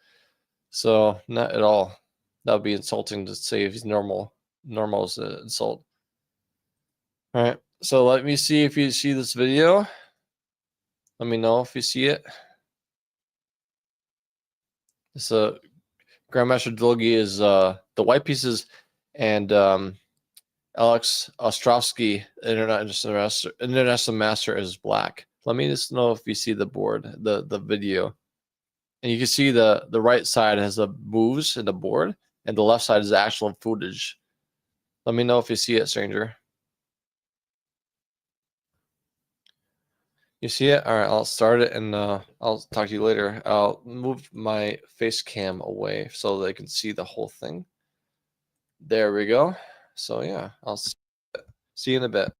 So not at all. That would be insulting to say if he's normal. Normal is an insult. All right. So let me see if you see this video. Let me know if you see it. It's a Grandmaster Dlugi is the white pieces, and Alex Ostrovsky, International Master, is black. Let me just know if you see the board, the video. And you can see the right side has the moves in the board, and the left side is the actual footage. Let me know if you see it, stranger. You see it? All right, I'll start it, and I'll talk to you later. I'll move my face cam away so they can see the whole thing. There we go. So yeah, I'll see you in a bit.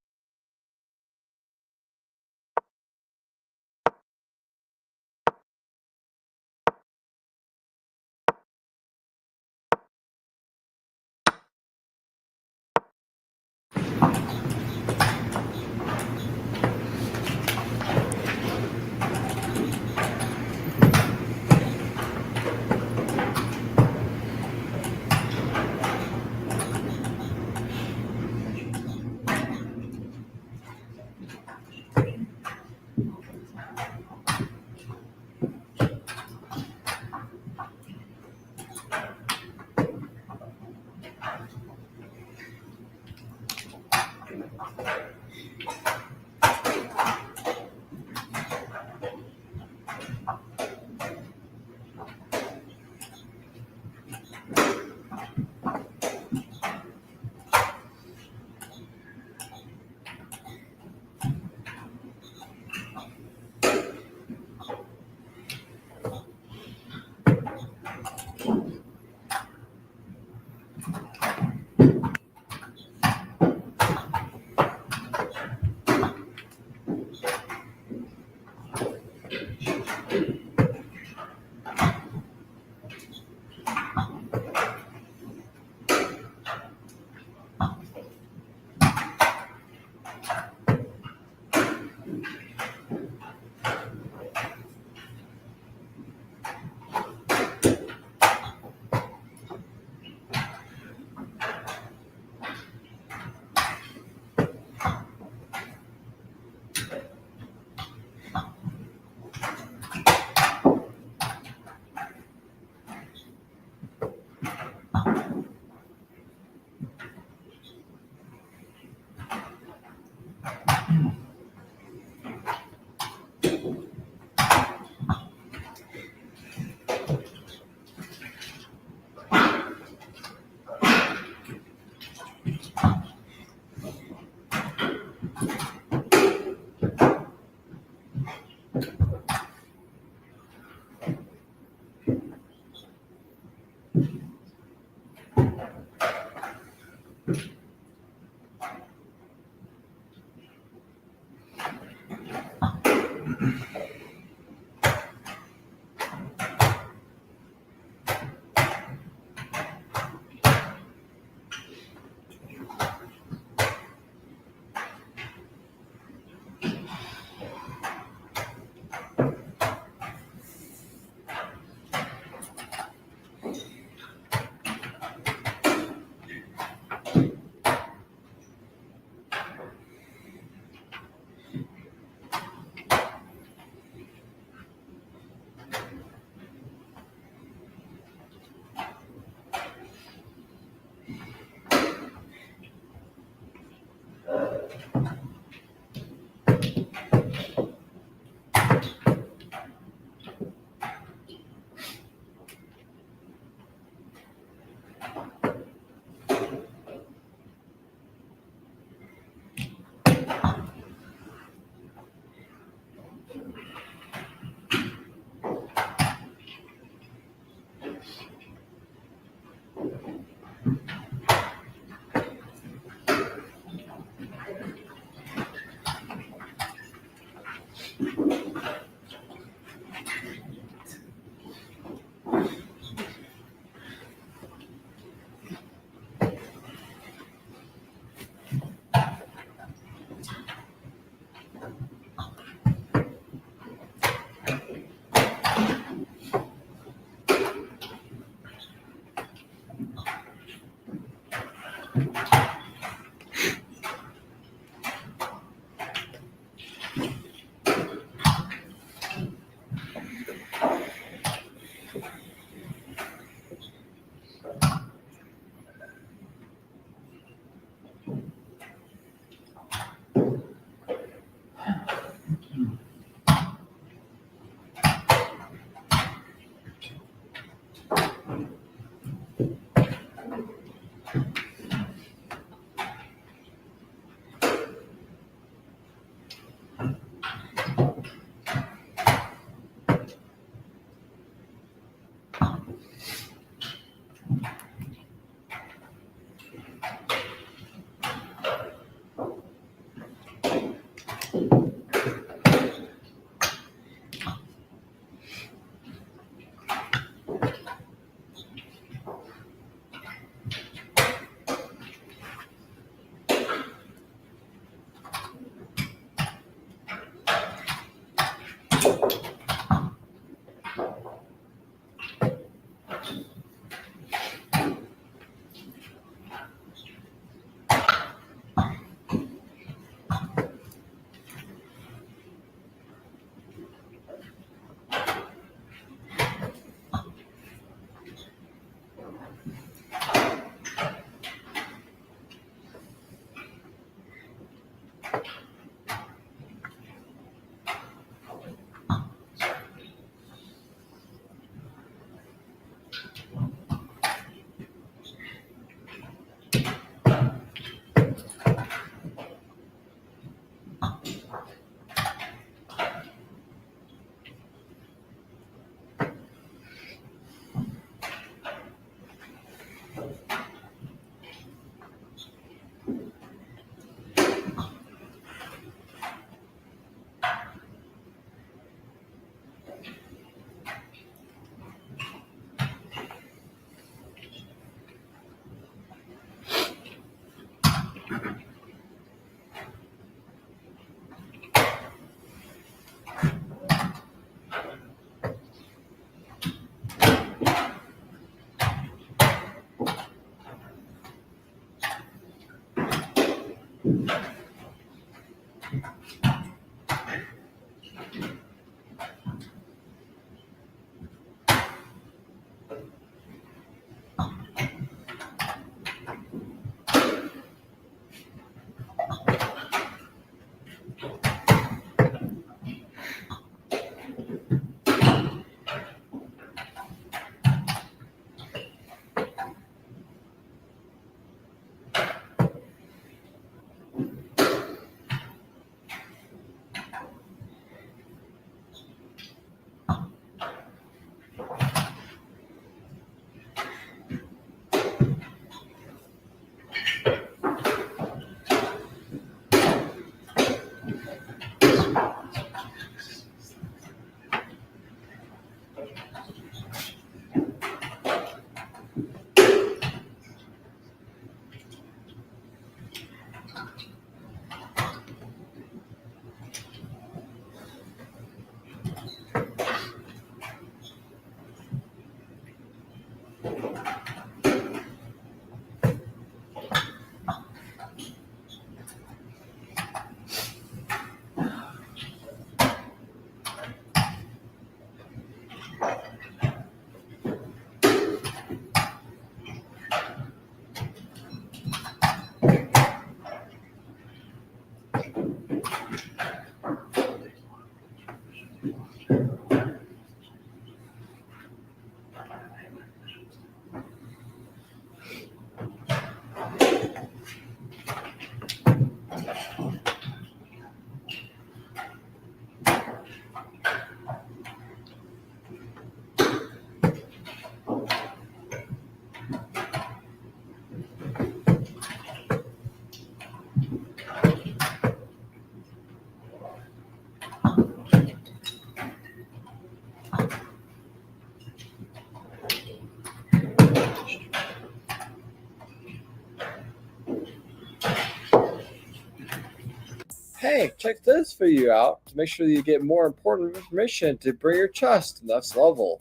Hey, check this for you out to make sure that you get more important information to bring your chest to the next level.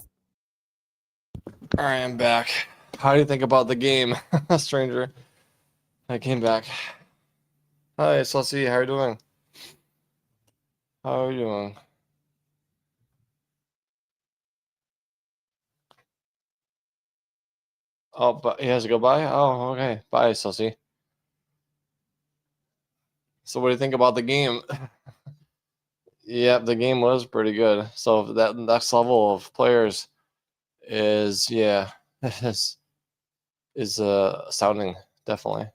All right, I'm back. How do you think about the game, stranger? I came back. Hi, Sussy. How are you doing? How are you doing? Oh, but he has to go by? Oh, okay. Bye, Sussy. So what do you think about the game? Yeah, the game was pretty good. So that next level of players is is astounding, definitely.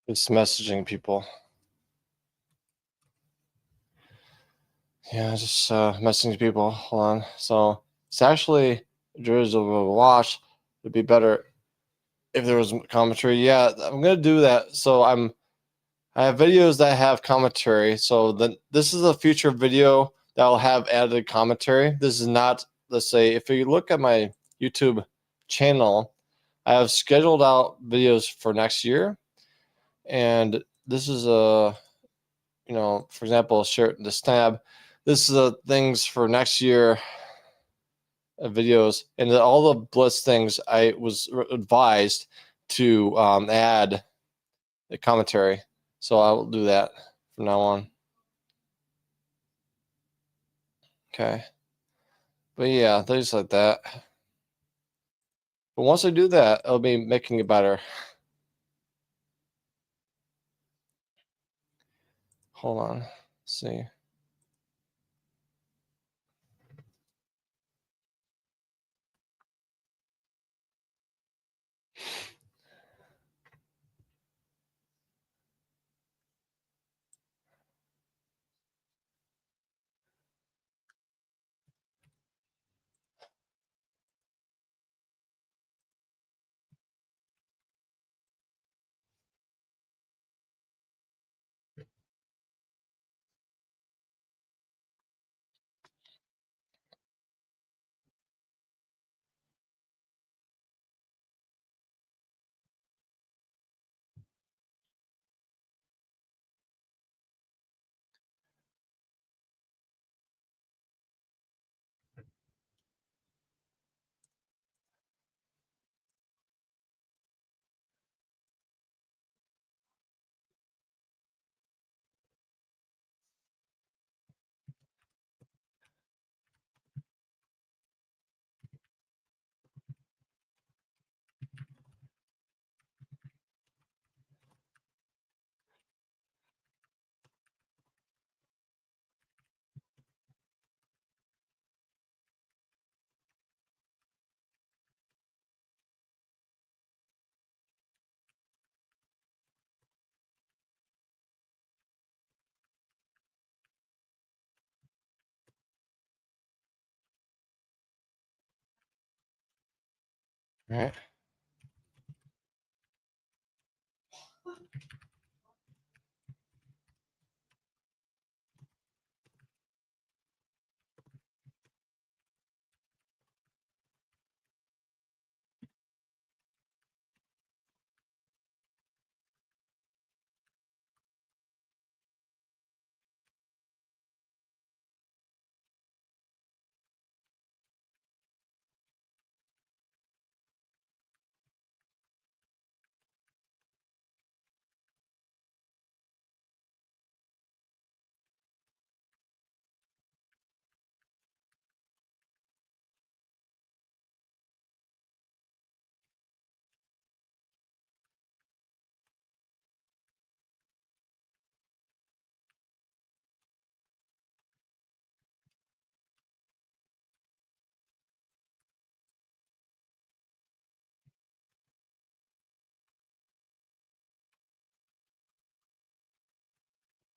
Just messaging people. Yeah, just messaging people. Hold on. So it's actually Drews will watch. It'd be better if there was commentary. Yeah, I'm gonna do that. So I'm I have videos that have commentary. So this is a future video that will have added commentary. This is not, let's say, if you look at my YouTube channel, I have scheduled out videos for next year. And this is a, you know, for example, share the stab. This is the things for next year videos. And all the Blitz things I was advised to add the commentary. So I will do that from now on. Okay. But yeah, things like that. But once I do that, I'll be making it better. Hold on. Let's see. All right.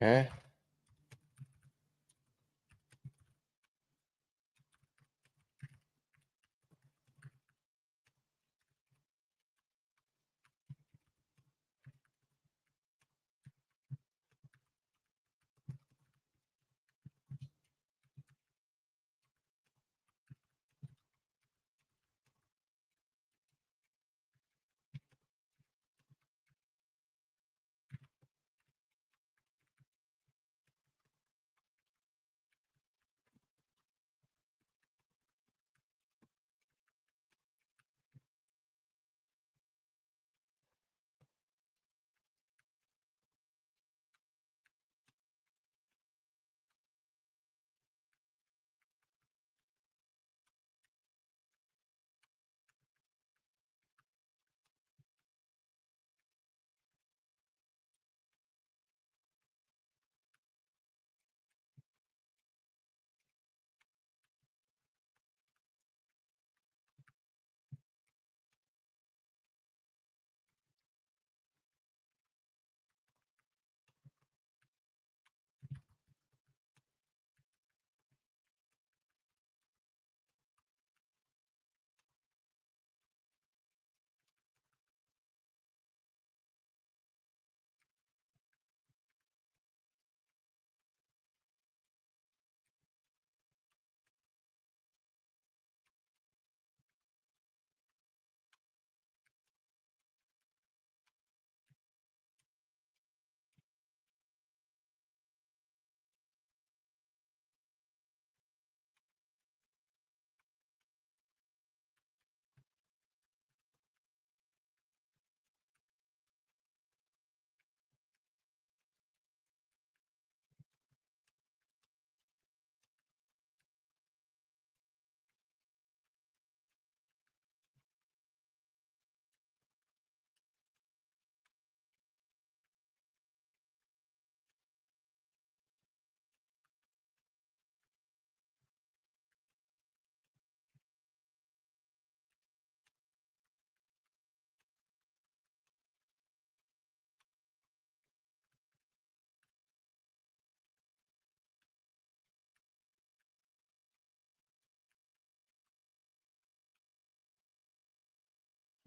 Okay.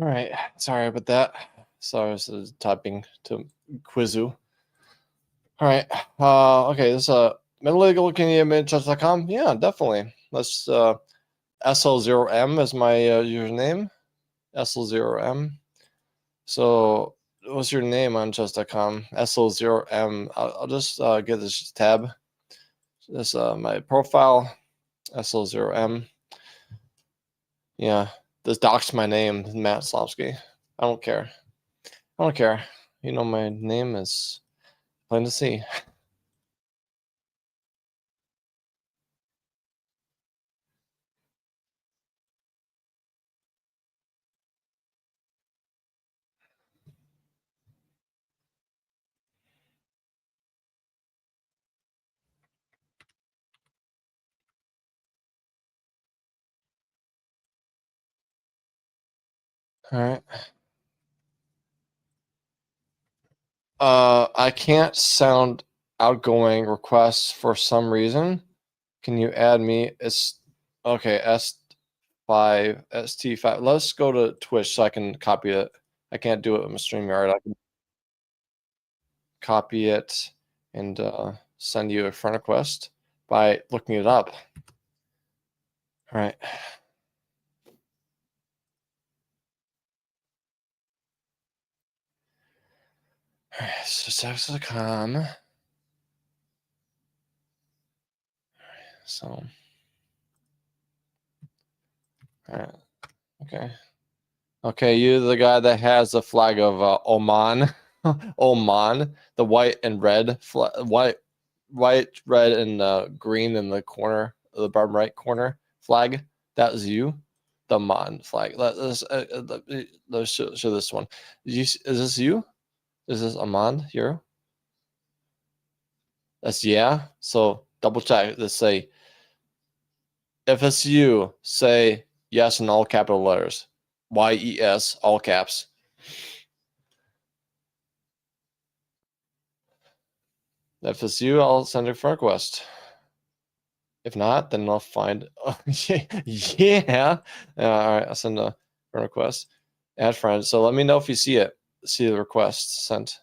All right. Sorry about that. Sorry, this is typing to Quizu. All right. Okay. This middle legal. Can you admit chess.com? Yeah, definitely. Let's SL0M is my username. SL0M. So what's your name on chess.com? SL0M. I'll just get this tab. This my profile. SL0M. Yeah. This docs my name, Matt Slomsky. I don't care. I don't care. You know my name is plain to see. All right. I can't sound outgoing requests for some reason. Can you add me? It's okay. S5, ST5. Let's go to Twitch so I can copy it. I can't do it on StreamYard. I can copy it and send you a friend request by looking it up. All right. All right. So Sex.com. So, all right. Okay. Okay, you're the guy that has the flag of Oman. Oman, the white and red white, red, and green in the corner, the bottom right corner flag. That was you, the Oman flag. Let's show this one. Is this you? Is this Oman here? That's yeah. So double check. Let's say if it's you, say yes in all capital letters. YES, all caps. If it's you, I'll send a friend request. If not, then I'll find. Yeah. All right, I'll send a friend request. Add friend. So let me know if you see it. See the request sent.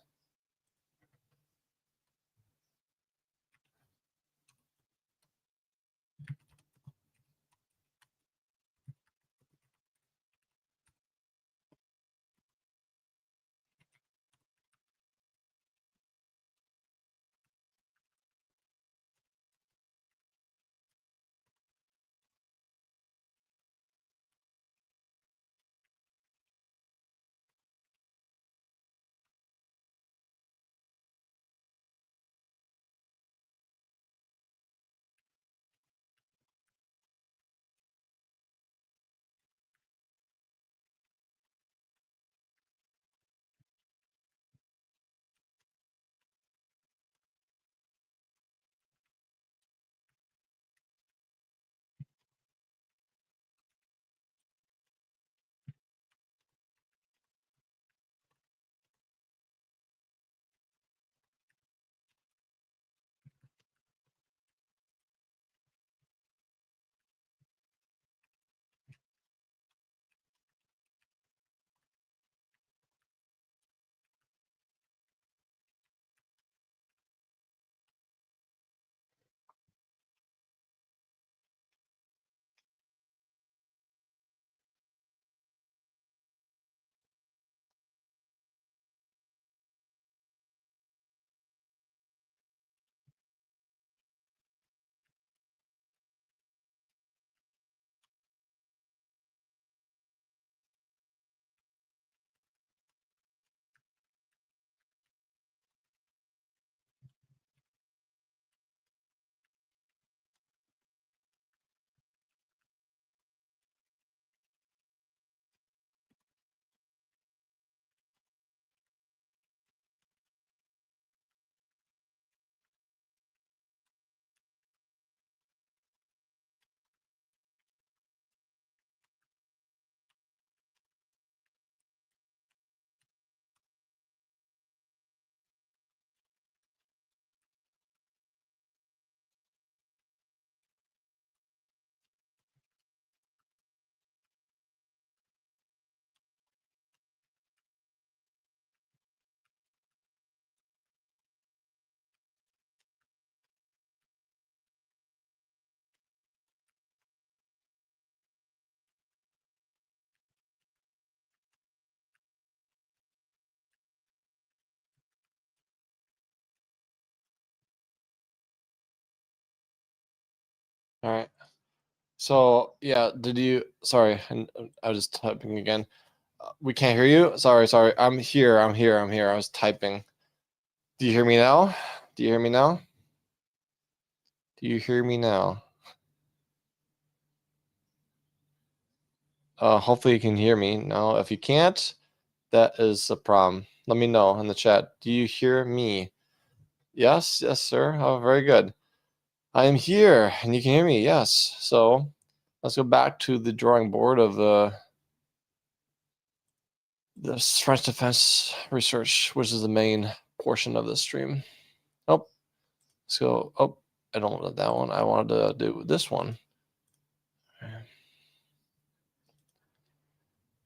All right. So yeah, did you? Sorry, I was just typing again. We can't hear you. Sorry. I'm here. I was typing. Do you hear me now? Do you hear me now? Do you hear me now? Hopefully you can hear me now. If you can't, that is a problem. Let me know in the chat. Do you hear me? Yes, sir. Oh, very good. I am here, and you can hear me. Yes. So let's go back to the drawing board of the French defense research, which is the main portion of the stream. Oh, let's go. Oh, I don't want that one. I wanted to do this one.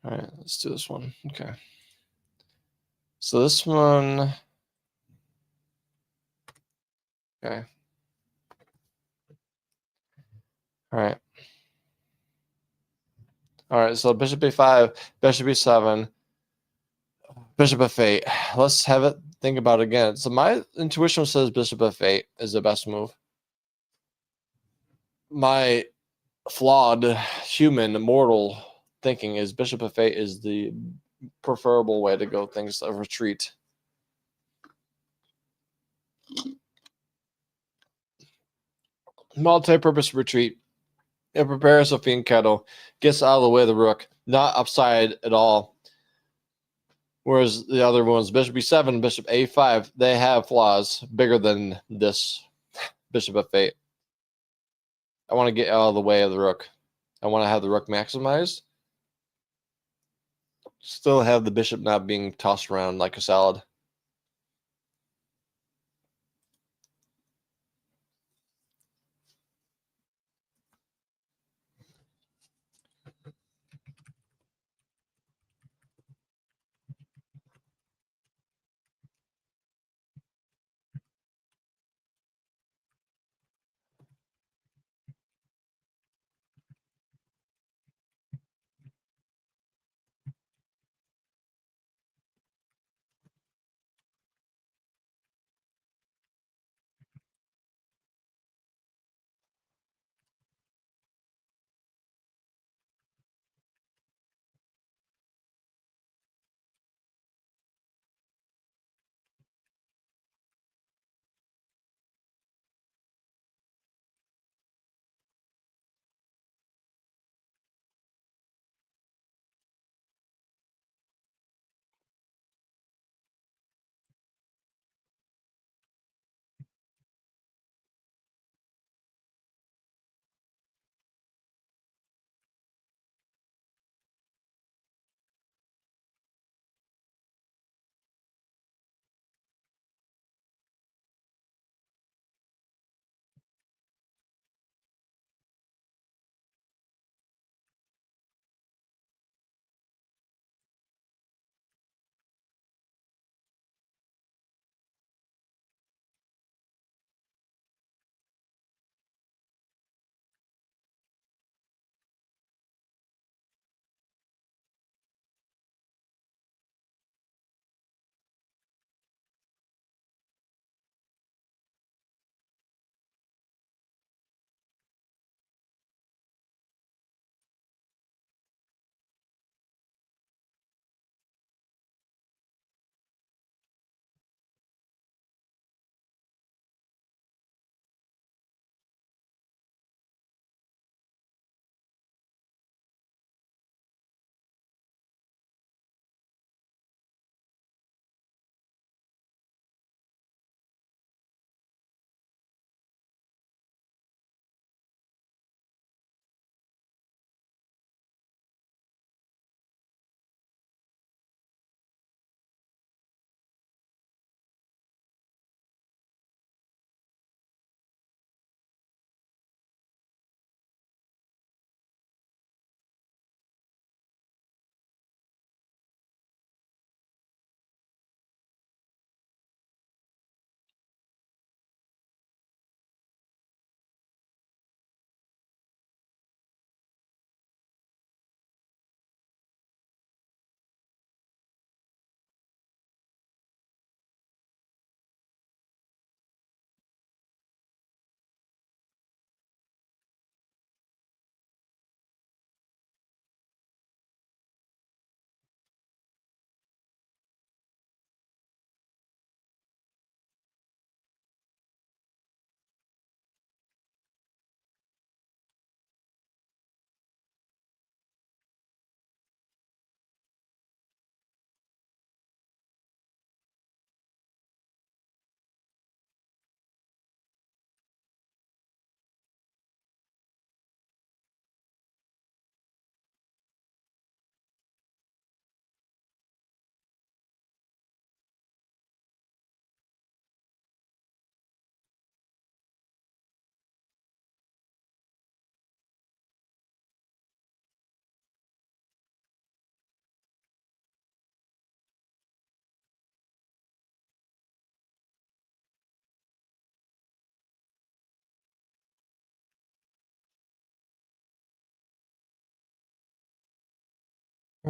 All right, let's do this one. Okay. So this one. Okay. All right. All right. So bishop a5, bishop e7, bishop f8. Let's have it think about it again. So my intuition says bishop f8 is the best move. My flawed human mortal thinking is bishop f8 is the preferable way to go things of retreat. Multi-purpose retreat. It prepares Sophie Kettle, gets out of the way of the rook, not upside at all. Whereas the other ones, bishop e7, bishop a5, they have flaws bigger than this bishop f8. I want to get out of the way of the rook. I want to have the rook maximized. Still have the bishop not being tossed around like a salad.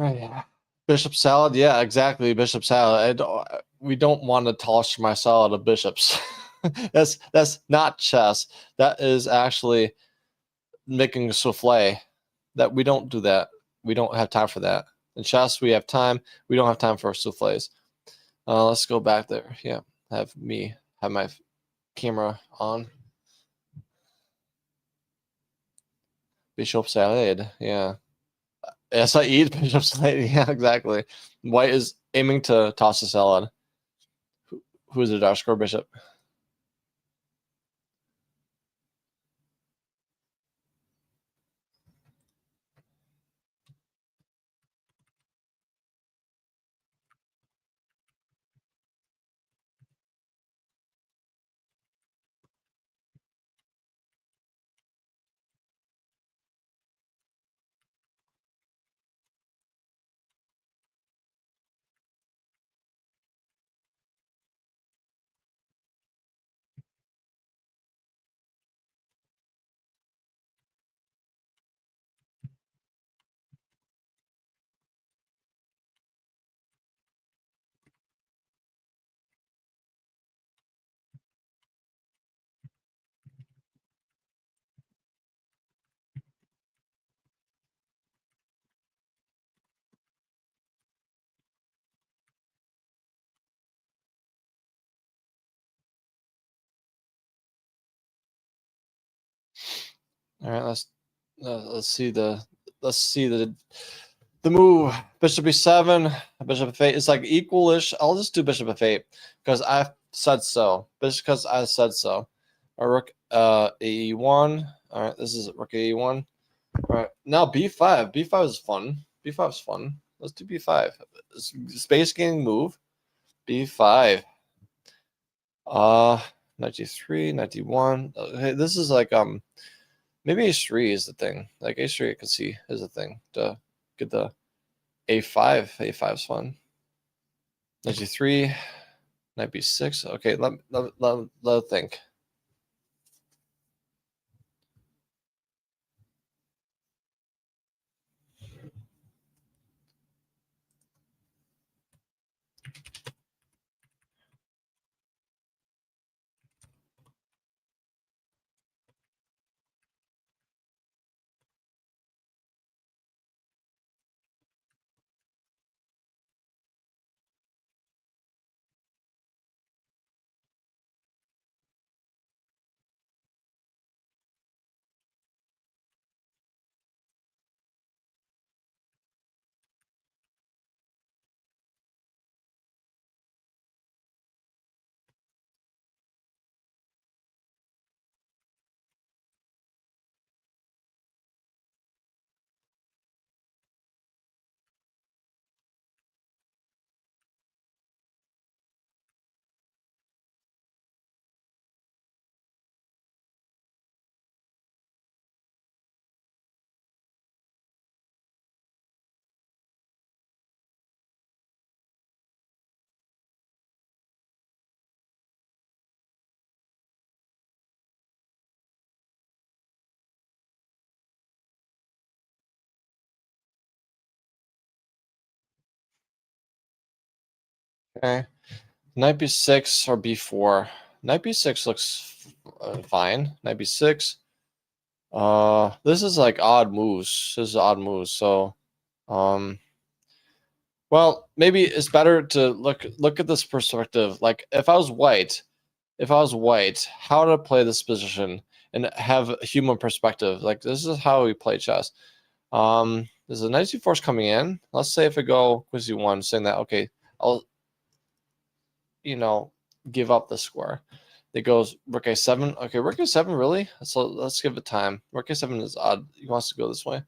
Right. Bishop salad, yeah, exactly. Bishop salad. We don't want to toss my salad of bishops. That's not chess. That is actually making a souffle. That we don't do that. We don't have time for that. In chess, we have time. We don't have time for souffles. Let's go back there. Yeah, have my camera on. Bishop salad. Yeah. Yes, I eat bishop salad. Yeah, exactly. White is aiming to toss a salad. Who is the dark square bishop? All right, let's see the move. Bishop b7, bishop f8. It's like equalish. I'll just do bishop f8 because I said so. Just because I said so. Or rook e1. All right, this is rook e1. All right, now b5. B5 is fun. B5 is fun. Let's do b5. Space gaining move. b5. Uh, knight g3, knight d1. Okay, this is like maybe h3 is the thing. Like h3 I can see is a thing to get the a5. A5 is fun. Knight g3, knight b6. Okay, let think. Okay, knight b6 or b4. Knight b6 looks fine. Knight b6. This is like odd moves. This is odd moves. So, um, well, maybe it's better to look at this perspective. Like if I was white, how to play this position and have a human perspective. Like this is how we play chess. There's a knight c4 coming in. Let's say if I go queen c1, saying that okay, I'll give up the square. It goes rook a7. Okay, rook a7 really? So let's give it time. Rook a7 is odd. He wants to go this way.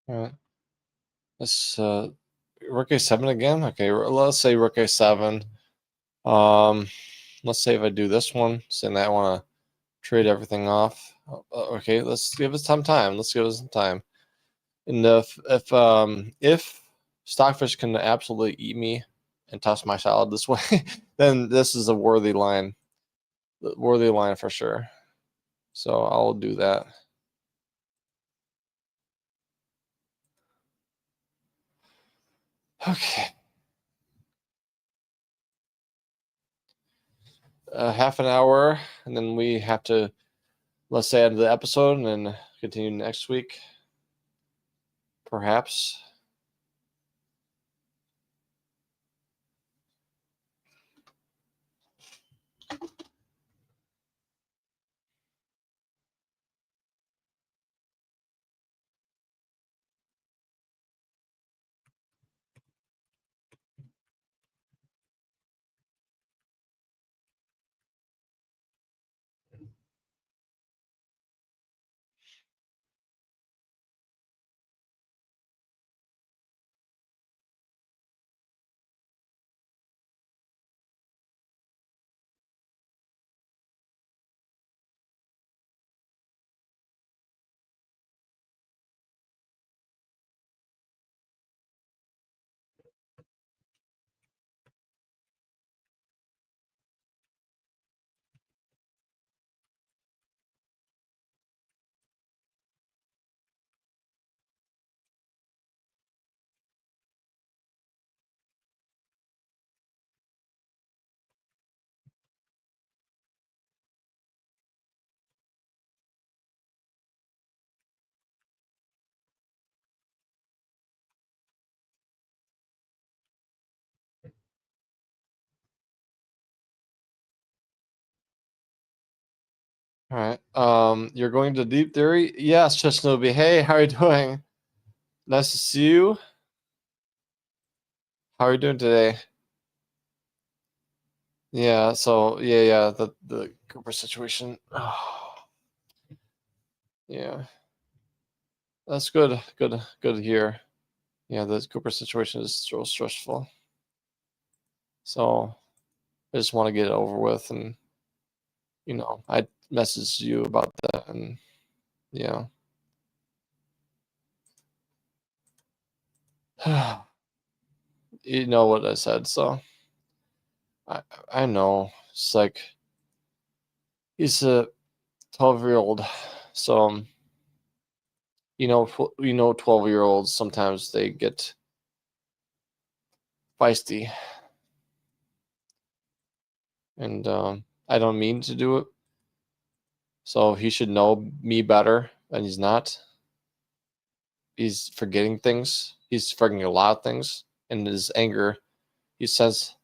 All right. Let's rook a7 again. Okay, let's say rook a7. Let's say if I do this one, saying that I want to trade everything off. Okay, let's give it some time. Let's give it some time. And if Stockfish can absolutely eat me and toss my salad this way, then this is a worthy line for sure. So I'll do that. Okay. Half an hour, and then we have to, let's say, end the episode and then continue next week, perhaps. All right. You're going to Deep Theory? Yes, Shinobi. Hey, how are you doing? Nice to see you. How are you doing today? Yeah, so yeah, the Cooper situation. Yeah. That's good. Good to hear. Yeah, the Cooper situation is so stressful. So I just want to get it over with, and I messaged you about that, and yeah. You know what I said, so I know. It's like he's a 12-year-old, so 12-year-olds sometimes they get feisty, and I don't mean to do it. So he should know me better, and he's not. He's forgetting things. He's forgetting a lot of things. In his anger, he sends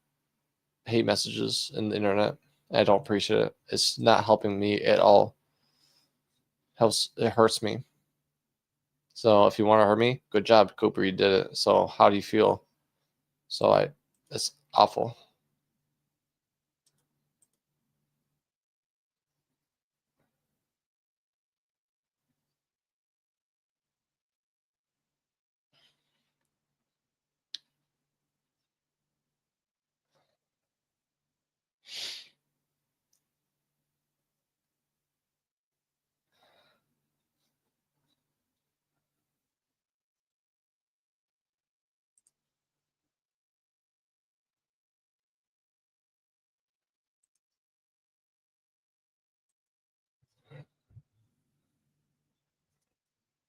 hate messages in the internet. I don't appreciate it. It's not helping me at all. It hurts me. So if you want to hurt me, good job, Cooper. You did it. So how do you feel? So it's awful.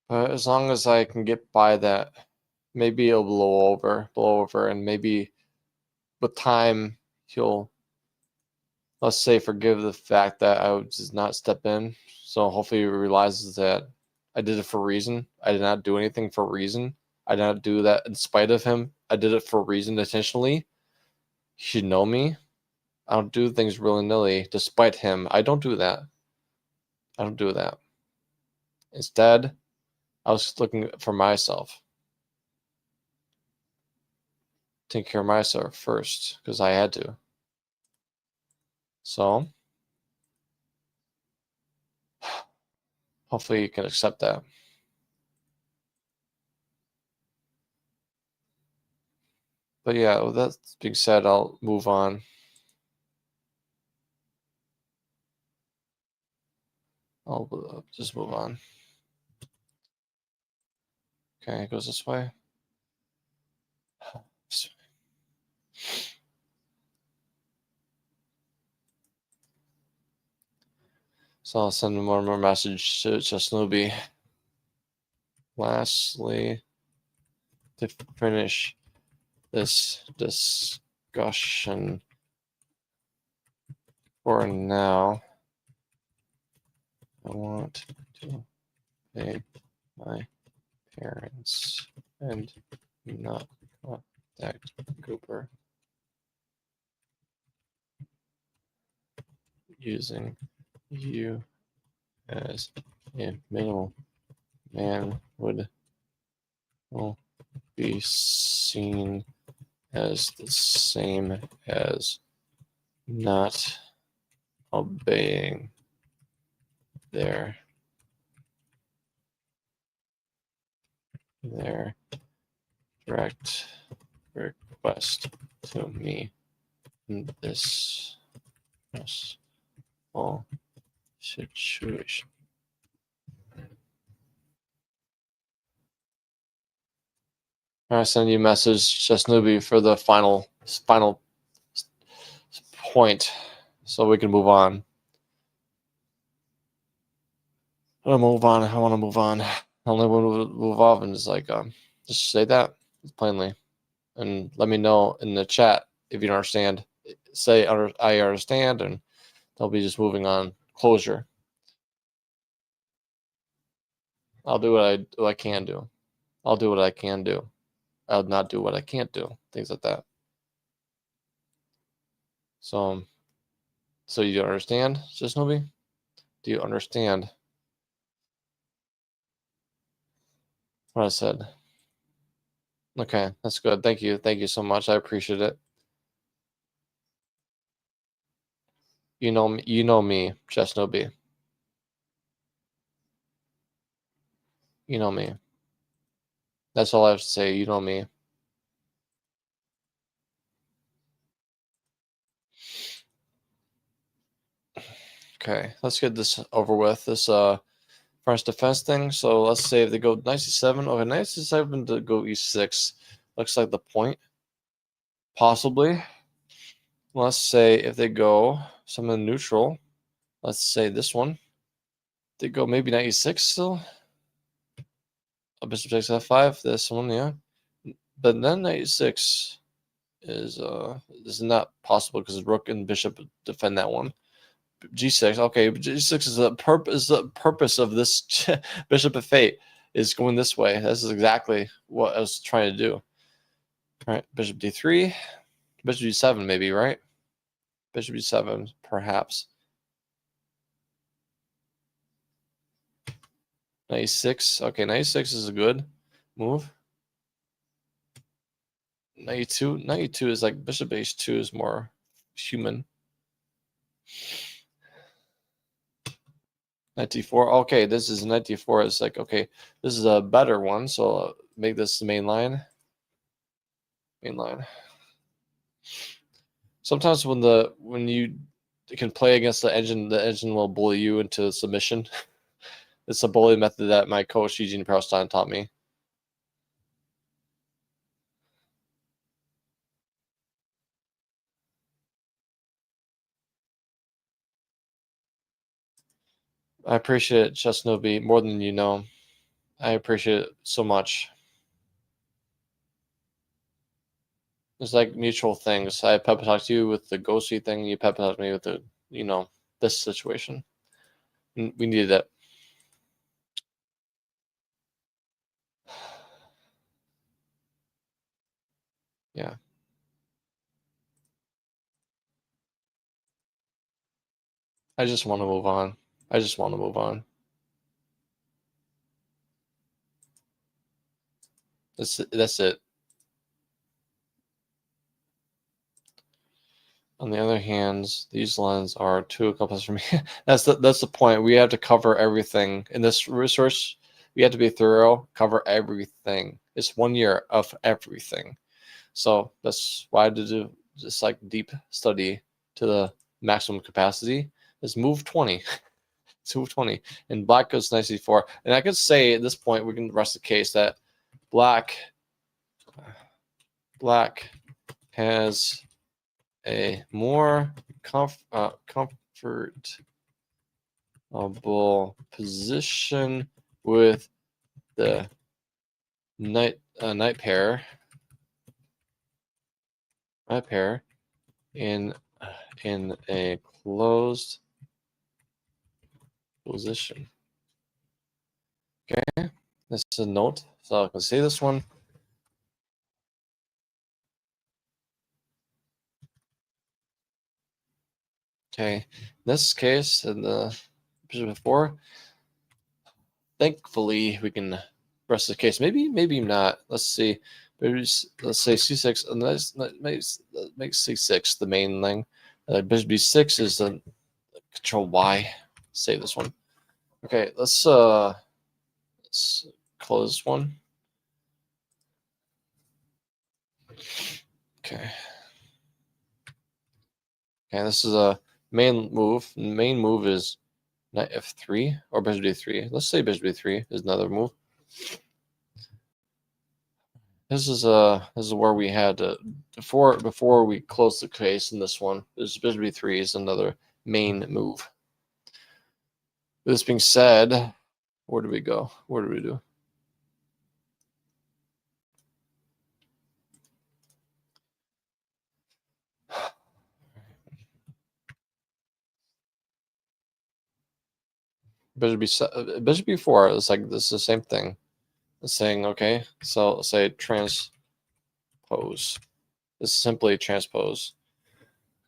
But as long as I can get by that, maybe it'll blow over, and maybe with time he'll, let's say, forgive the fact that I did not step in. So hopefully he realizes that I did it for a reason. I did not do anything for a reason. I did not do that in spite of him. I did it for a reason intentionally. He should know me. I don't do things willy-nilly despite him. I don't do that. I don't do that. Instead, I was looking for myself. Take care of myself first because I had to. So hopefully you can accept that. But yeah, with that being said, I'll move on. I'll just move on. Okay, it goes this way. So I'll send more and more message to Snoopy. Lastly, to finish this discussion for now, I want to pay my parents and not contact Cooper using you as a minimal man will be seen as the same as not obeying their direct request to me in this whole situation. I send you a message, just Newbie, for the final point, so we can move on. I want to move on. I only want to move off and just say that plainly, and let me know in the chat if you don't understand. Say I understand, and they'll be just moving on. Closure. I'll do what I can do. I'll do what I can do. I'll not do what I can't do. Things like that. So you understand, just Nobi? Do you understand what I said? Okay, that's good. Thank you. Thank you so much. I appreciate it. You know me, just Nobi. You know me. That's all I have to say. You know me. Okay, let's get this over with. This French defense thing. So let's say if they go knight c7. Okay, knight c7 to go e6. Looks like the point. Possibly. Let's say if they go something neutral. Let's say this one. They go maybe knight e6 still. A bishop takes f5. This one, yeah. But then knight e6 is not possible because rook and bishop defend that one. G6. Okay, G6 is the purpose of this bishop f8 is going this way. This is exactly what I was trying to do. All right, bishop d3, bishop d7 maybe, right? Bishop d7 perhaps. Knight e6. Okay, knight e6 is a good move. Knight e2. Knight e2 is like bishop h2 is more human. Knight d4. Okay, this is knight d4. It's like, okay, this is a better one. So make this the main line. Main line. Sometimes when you can play against the engine will bully you into submission. It's a bully method that my coach Eugene Perlstein taught me. I appreciate it, Chesnobi, more than you know. I appreciate it so much. It's like mutual things. I pep talked to you with the ghosty thing. You pep talked me with the, this situation. We needed it. Yeah. I just want to move on. I just want to move on. That's it. On the other hand, these lines are too complex for me. That's the point. We have to cover everything in this resource. We have to be thorough, cover everything. It's 1 year of everything. So that's why I did do just like deep study to the maximum capacity. Is move 20. It's move 20. And black goes knight c4. And I could say at this point we can rest the case that black has a more comfortable position with the knight pair in a closed position. Okay, this is a note, so I can say this one. Okay, in this case, in the bishop before, thankfully we can rest the case. Maybe not. Let's see. Maybe let's say c6, and makes c6 the main thing. Bishop b6 is the control y. Save this one. Okay, let's close this one. Okay. Okay, this is a main move. The main move is knight f3 or bishop d3. Let's say bishop d3 is another move. This is where we had before we close the case in this one. This bishop d3 is another main move. This being said, where do we go? What do we do? Bishop b4 is like this is the same thing. It's saying okay, so let's say transpose. This is simply transpose.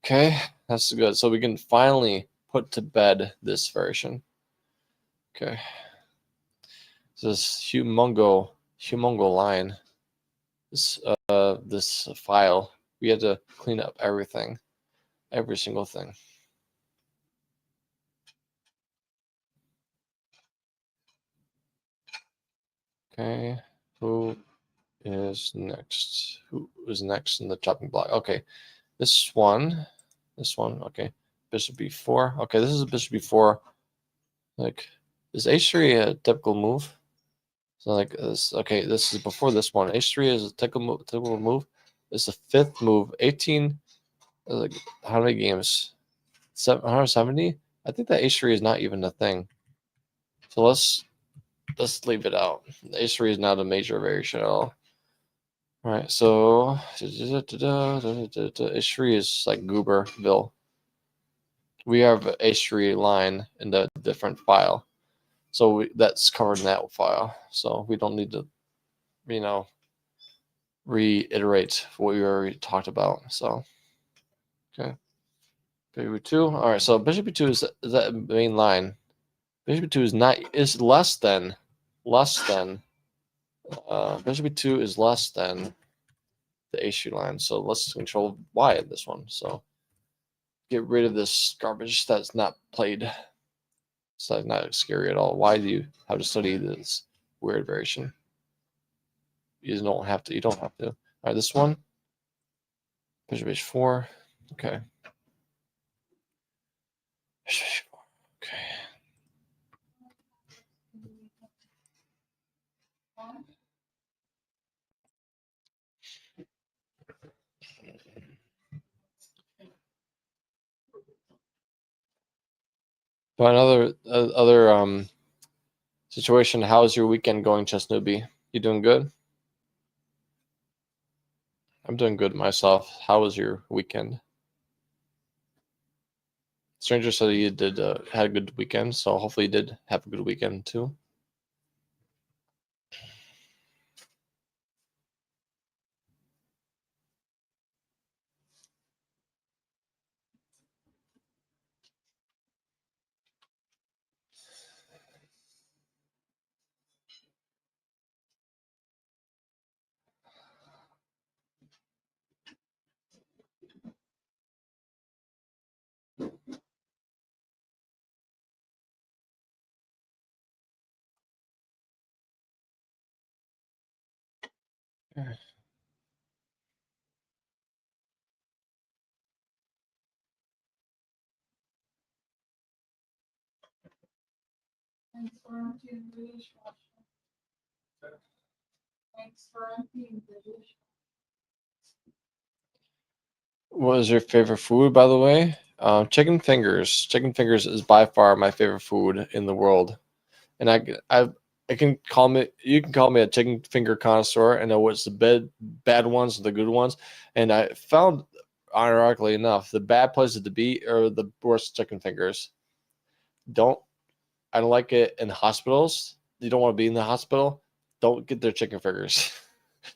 Okay, that's good. So we can finally put to bed this version. Okay. This humongo line. This file. We had to clean up everything. Every single thing. Okay. Who is next? Who is next in the chopping block? Okay. This one. Okay. Bishop b4. Okay, this is bishop b4. Like, is h3 a typical move? So like this. Okay, this is before this one. h3 is a typical move. It's the fifth move. 18. Like, how many games? 170. I think that h3 is not even a thing. So let's leave it out. The h3 is not a major variation at all. All right, so h3 is like Gooberville. We have h3 line in the different file, so that's covered in that file. So we don't need to, reiterate what we already talked about. So, okay, bishop b2. All right, so bishop b2 is that main line. Bishop b2 is less than bishop b2 is less than the h3 line. So let's control y in this one. So get rid of this garbage that's not played. It's not scary at all. Why do you have to study this weird variation? You don't have to. All right, this one. Bishop h4. Okay. Okay. But another other situation. How's your weekend going, Chess Newbie? You doing good? I'm doing good myself. How was your weekend? Stranger said you did had a good weekend, so hopefully you did have a good weekend too. Thanks for emptying the dishwasher. Thanks for emptying the dishwasher. What is your favorite food, by the way? Chicken fingers. Chicken fingers is by far my favorite food in the world, and I can call me. You can call me a chicken finger connoisseur. I know what's the bad ones, and the good ones, and I found, ironically enough, the bad places to be are the worst chicken fingers. Don't I don't like it in hospitals. You don't want to be in the hospital. Don't get their chicken fingers.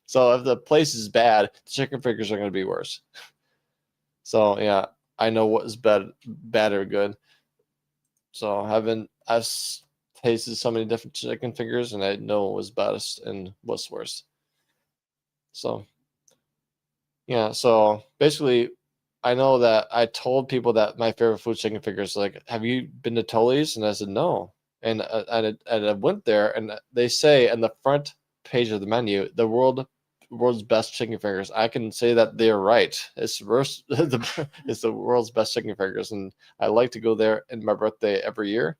So if the place is bad, the chicken fingers are going to be worse. So yeah, I know what is bad or good. So I've tasted so many different chicken fingers, and I know what was best and what's worst. So yeah, so basically, I know that I told people that my favorite food is chicken fingers. Like, have you been to Tully's? And I said no. And I went there, and they say on the front page of the menu, world's best chicken fingers. I can say that they're right. It's it's the world's best chicken fingers, and I like to go there in my birthday every year,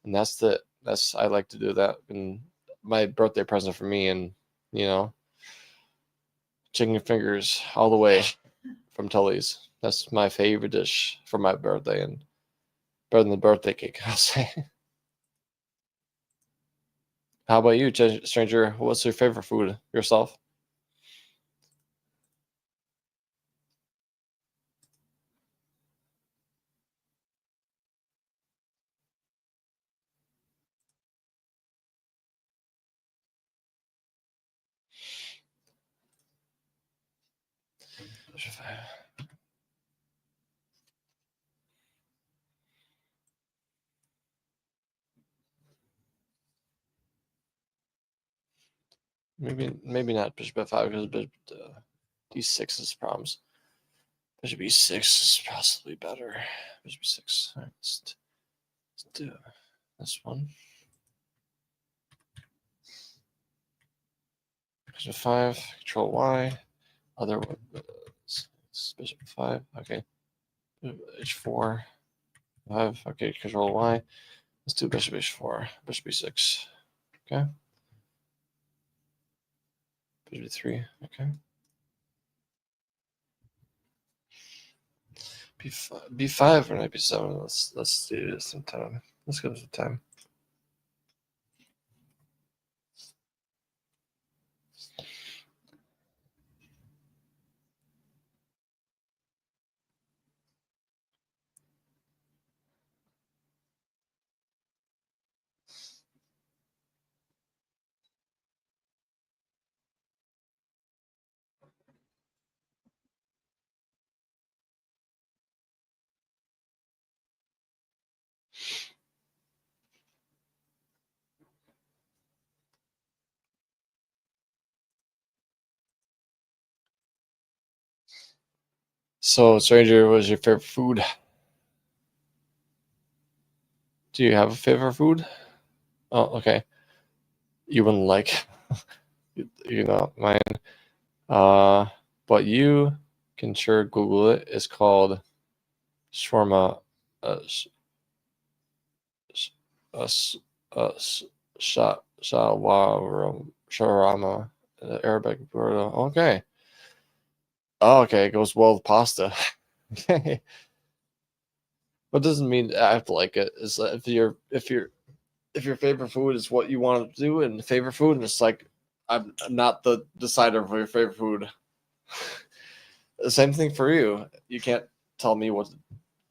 and that's I like to do that. And my birthday present for me, and you know, chicken fingers all the way from Tully's. That's my favorite dish for my birthday, and better than the birthday cake, I'll say. How about you, stranger? What's your favorite food yourself? Maybe not Bishop F5 because D6 is problems. Bishop E6 is possibly better. Bishop E6. All right, let's do this one. Bishop 5, control Y. Other one. Bishop 5. Okay. H4. 5. Okay, control Y. Let's do Bishop H4. Bishop E6. Okay. Bishop E3. Okay. B5 or knight B7. Let's do this some time. Let's go some time. So, stranger, what is your favorite food? Do you have a favorite food? Oh, okay. You wouldn't like, you know, mine. But you can sure Google it. It's called shawarma. Sh- sh- sh- sh- shawarma, Arabic word. Okay. Oh, okay. It goes well with pasta. Okay. But doesn't mean I have to like it. Is if your favorite food is what you want to do and favorite food, and it's like I'm not the decider for your favorite food. The same thing for you. You can't tell me what to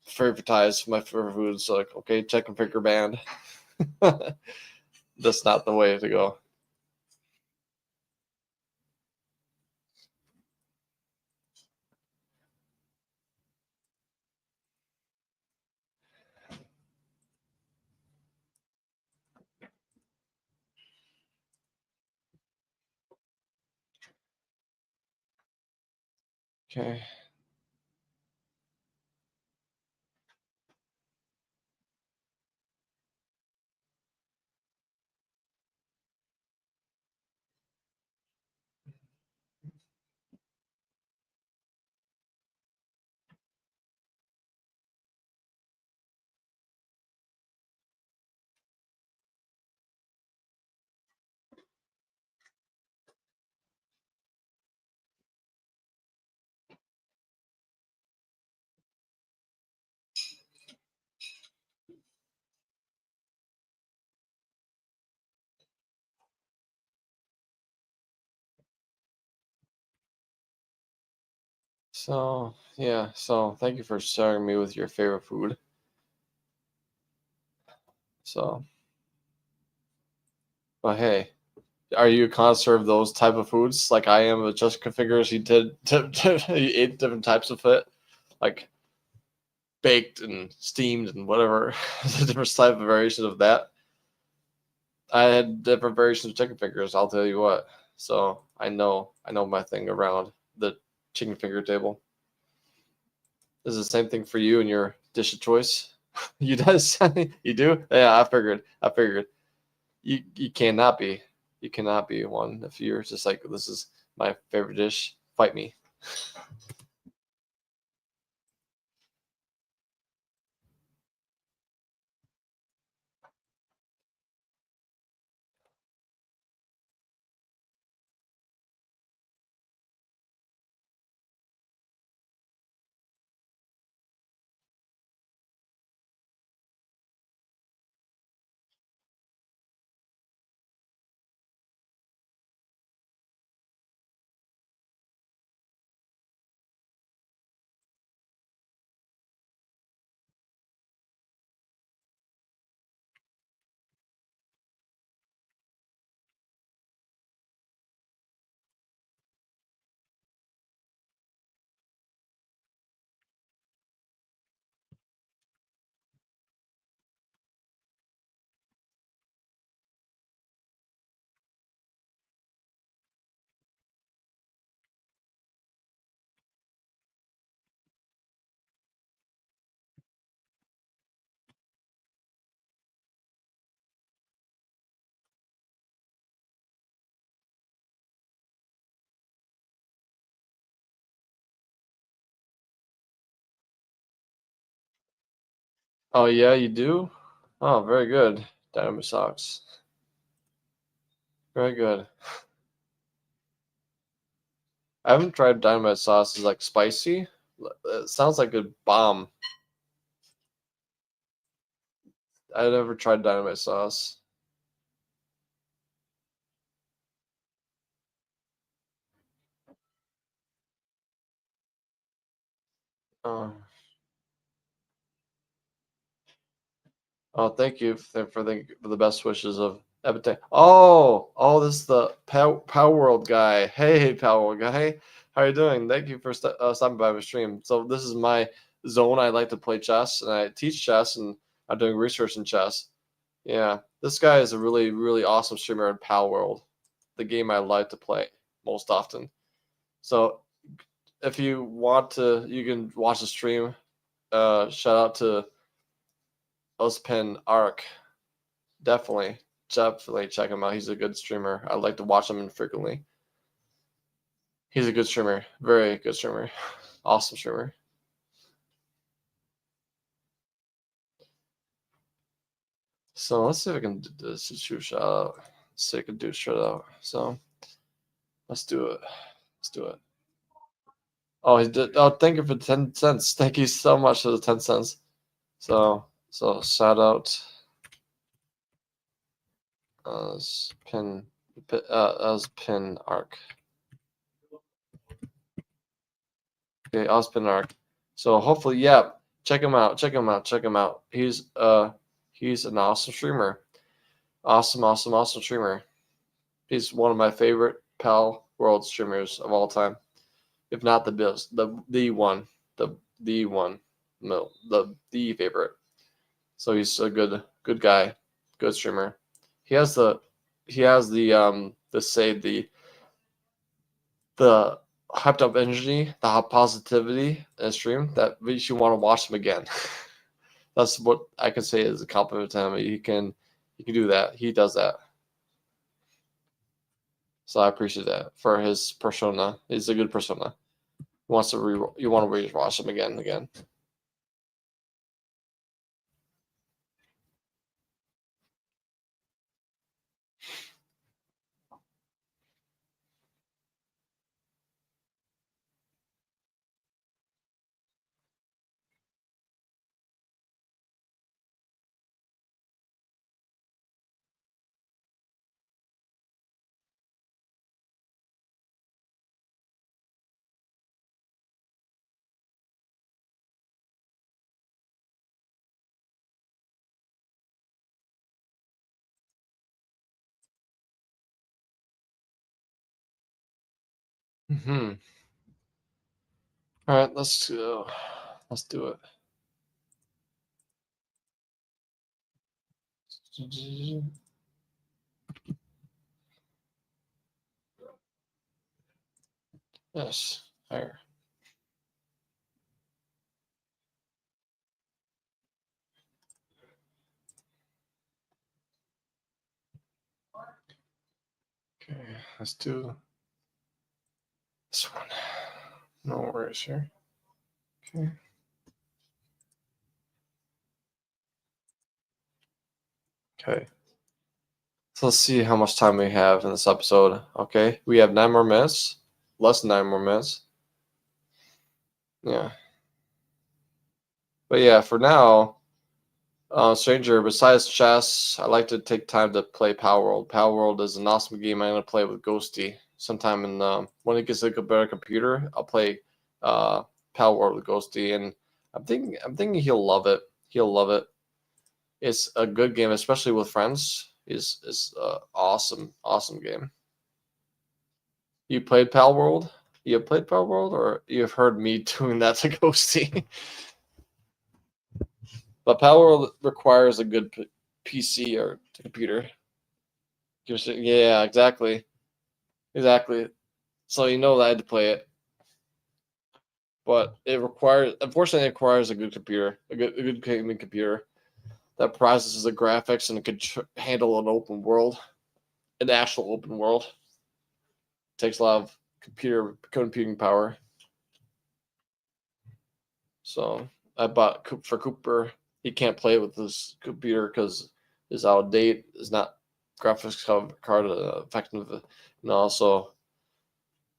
favoritize my favorite food. It's like, okay, chicken finger band. That's not the way to go. Okay. So yeah, so thank you for sharing me with your favorite food. So, but hey, are you a connoisseur of those type of foods like I am with Jessica Fingers? He did he ate different types of it, like baked and steamed and whatever, different type of variations of that. I had different variations of chicken fingers. I'll tell you what. So I know my thing around the chicken finger table. Is the same thing for you and your dish of choice? You does you do? Yeah, I figured. I figured. You cannot be. You cannot be one if you're just like this is my favorite dish. Fight me. Oh yeah, you do? Oh, very good. Dynamite socks. Very good. I haven't tried dynamite sauce. Is like spicy. It sounds like a bomb. I never tried dynamite sauce. Oh, oh, thank you for the best wishes of epitaph. Oh, this is the Power World guy. Hey, Power World guy, how are you doing? Thank you for stopping by my stream. So this is my zone. I like to play chess, and I teach chess, and I'm doing research in chess. Yeah, this guy is a really, really awesome streamer in Power World, the game I like to play most often. So if you want to, you can watch the stream. Shout out to Ospin Arc. Definitely check him out. He's a good streamer. I like to watch him infrequently. He's a good streamer. Very good streamer. Awesome streamer. So let's see if I can do this. Shout out. Let's see if I can do a shout out. So let's do it. Let's do it. Oh, he did. Oh, thank you for 10 cents. Thank you so much for the 10 cents. So shout out as as pin arc. Okay, Ospin arc. So hopefully, yeah, check him out. Check him out. Check him out. He's an awesome streamer. Awesome streamer. He's one of my favorite Pal World streamers of all time, if not the best, the one, the one, no, the favorite. So he's a good guy, good streamer. He has the hyped up energy, the hot positivity in a stream that makes you want to watch him again. That's what I can say is a compliment to him. He can do that. He does that. So I appreciate that for his persona. He's a good persona. You want to rewatch him again and again. Hmm. All right, let's go. Let's do it. Yes, higher. Okay, let's do this one. No worries here. Okay. Okay. So let's see how much time we have in this episode. Okay, we have 9 more minutes. Less than 9 more minutes. Yeah. But yeah, for now, Stranger, besides chess, I like to take time to play Power World. Power World is an awesome game. I'm going to play with Ghosty sometime in when it gets like a better computer. I'll play Power World with Ghosty, and I'm thinking he'll love it. He'll love it. It's a good game, especially with friends. Is awesome game. You played Pal World? You have played Pal World, or you've heard me doing that to Ghosty? But Pal World requires a good PC or computer. Yeah, exactly. So you know that I had to play it, but unfortunately, it requires a good computer, a good gaming computer that processes the graphics and can handle an open world, an actual open world. Takes a lot of computing power. So I bought for Cooper. He can't play with this computer because it's out of date. It's not graphics card effective. And also,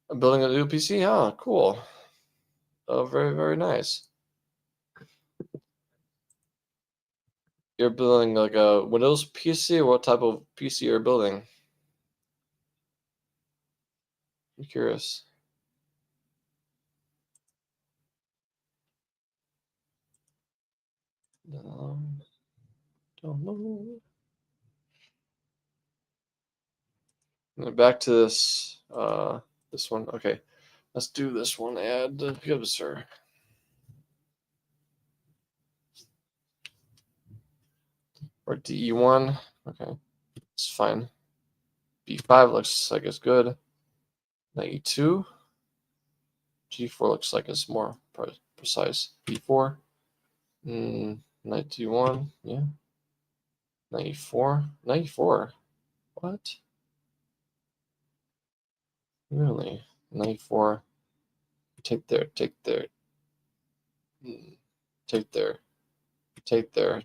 I'm building a new PC. Oh, cool. Oh, very, very nice. You're building like a Windows PC? What type of PC you're building? I'm curious. Don't know. Back to this one. Okay, let's do this one. Add Gibster. Or DE1. Okay, it's fine. B5 looks like it's good. Knight E2. G4 looks like it's more precise. B4. Knight D1. Yeah. Knight E4. Knight E4. What? Really? Knight E4. Take there. Take there. Take there. Take there.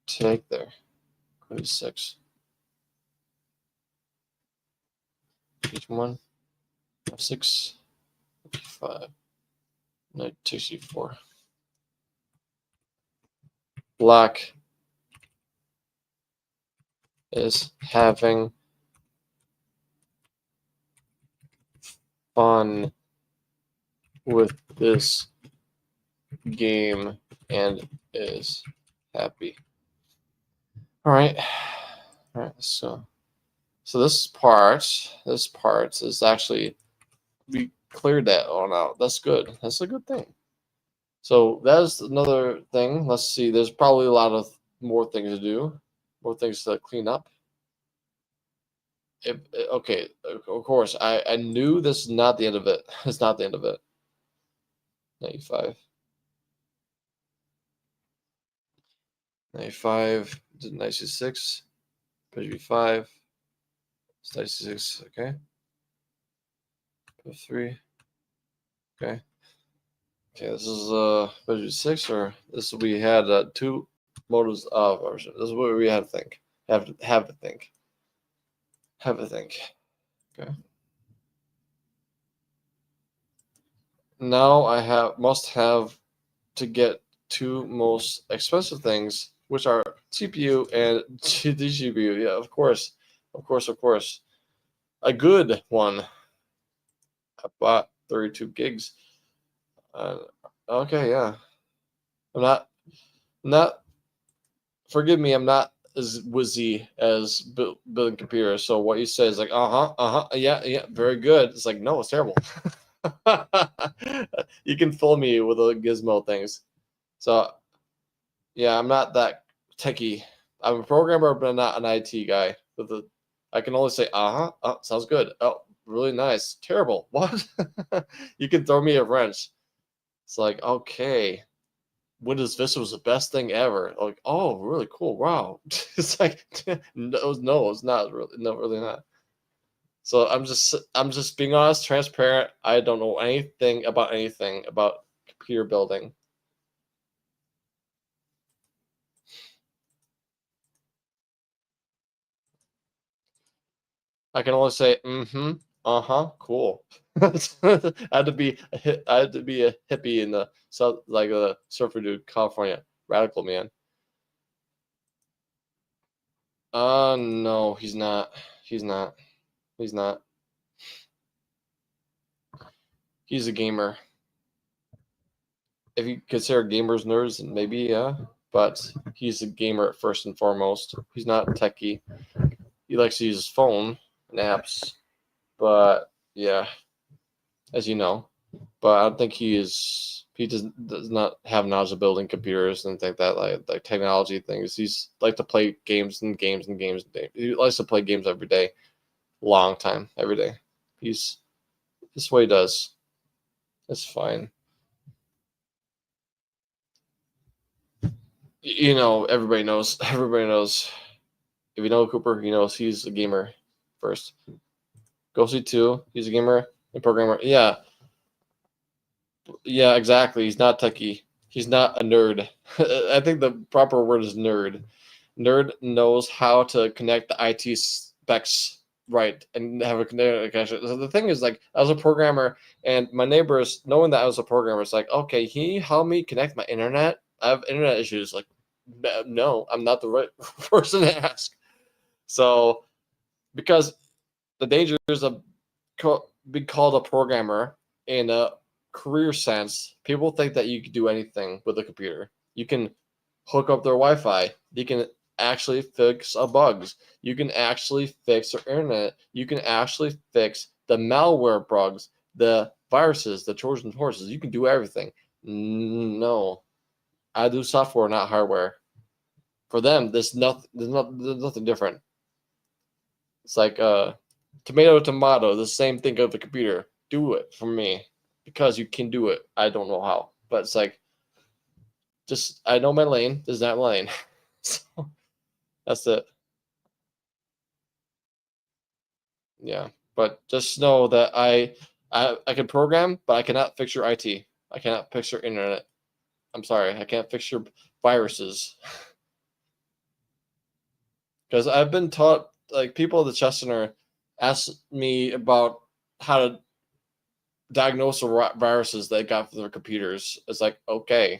Take there. Queen 6. H1. F6. F5. Knight takes E4. Black is having fun with this game and is happy. All right. So this part is actually, we cleared that one out. That's good. That's a good thing. So that's another thing. Let's see. There's probably a lot of more things to do, more things to clean up. Okay, of course. I knew this is not the end of it. It's not the end of it. 95. 95. Did 96. Bishop 5. 96. Okay. F3. Okay. Okay, this is Bishop 6, or this we had two motives of version. This is what we have to think. Have to think. Have to think. Okay. Now I must have to get two most expensive things, which are CPU and GPU. Yeah, of course. A good one. I bought 32 gigs. Okay, yeah. I'm not. Forgive me. I'm not as wizzy as building computers. So what you say is like, yeah, very good. It's like, no, it's terrible. You can fool me with the gizmo things. So yeah, I'm not that techie. I'm a programmer, but I'm not an IT guy. I can only say, sounds good. Oh, really nice. Terrible. What? You can throw me a wrench. It's like, okay, Windows Vista was the best thing ever. Like, oh, really cool. Wow. It's like, no, it's not really, no, really not. So I'm just being honest, transparent. I don't know anything about computer building. I can only say, cool. I had to be I had to be a hippie in the south, like a surfer dude, California, radical man. No, he's not. He's not. He's not. He's a gamer. If you consider gamers nerds, maybe yeah, but he's a gamer first and foremost. He's not techie. He likes to use his phone and apps, but yeah, as you know. But I don't think he does not have knowledge of building computers and think that like technology things. He's like to play games and games and games and games. He likes to play games every day, long time, every day. This is what he does. It's fine. You know, everybody knows. Everybody knows. If you know Cooper, he knows he's a gamer first. Ghosty 2, he's a gamer and programmer. Yeah. Yeah, exactly. He's not techie. He's not a nerd. I think the proper word is nerd. Nerd knows how to connect the IT specs right and have a connection. So the thing is, like, I was a programmer, and my neighbors, knowing that I was a programmer, it's like, okay, can you help me connect my internet? I have internet issues. Like, no, I'm not the right person to ask. So, because the dangers of being called a programmer in a career sense, people think that you can do anything with a computer. You can hook up their Wi-Fi. You can actually fix bugs. You can actually fix their internet. You can actually fix the malware bugs, the viruses, the Trojan horses. You can do everything. No, I do software, not hardware. For them, there's nothing different. It's like tomato, the same thing of the computer. Do it for me because you can do it. I don't know how, but it's like, just I know my lane. This is not my lane, so that's it. Yeah, but just know that I can program, but I cannot fix your IT. I cannot fix your internet. I'm sorry, I can't fix your viruses because I've been taught, like, people at the chess center ask me about how to diagnose the viruses they got for their computers. It's like, okay.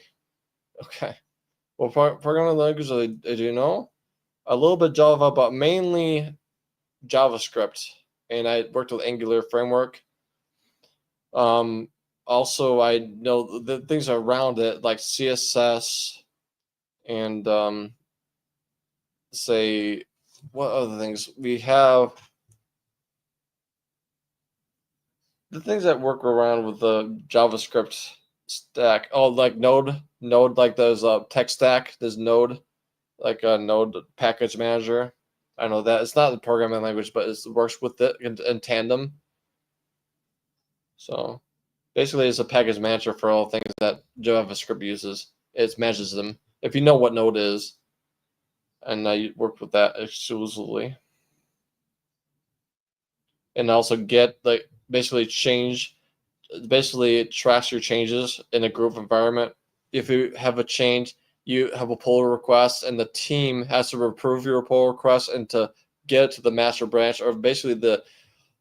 Well, programming language, I do know a little bit Java, but mainly JavaScript, and I worked with Angular framework. Also, I know the things around it, like CSS and say, what other things we have. The things that work around with the JavaScript stack. Oh, like Node, like those tech stack. There's Node, like a Node package manager. I know that it's not the programming language, but it works with it in tandem. So basically, it's a package manager for all things that JavaScript uses. It manages them. If you know what Node is, and I work with that exclusively, and also get like basically it tracks your changes in a group environment. If you have a change, you have a pull request, and the team has to approve your pull request and to get it to the master branch, or basically the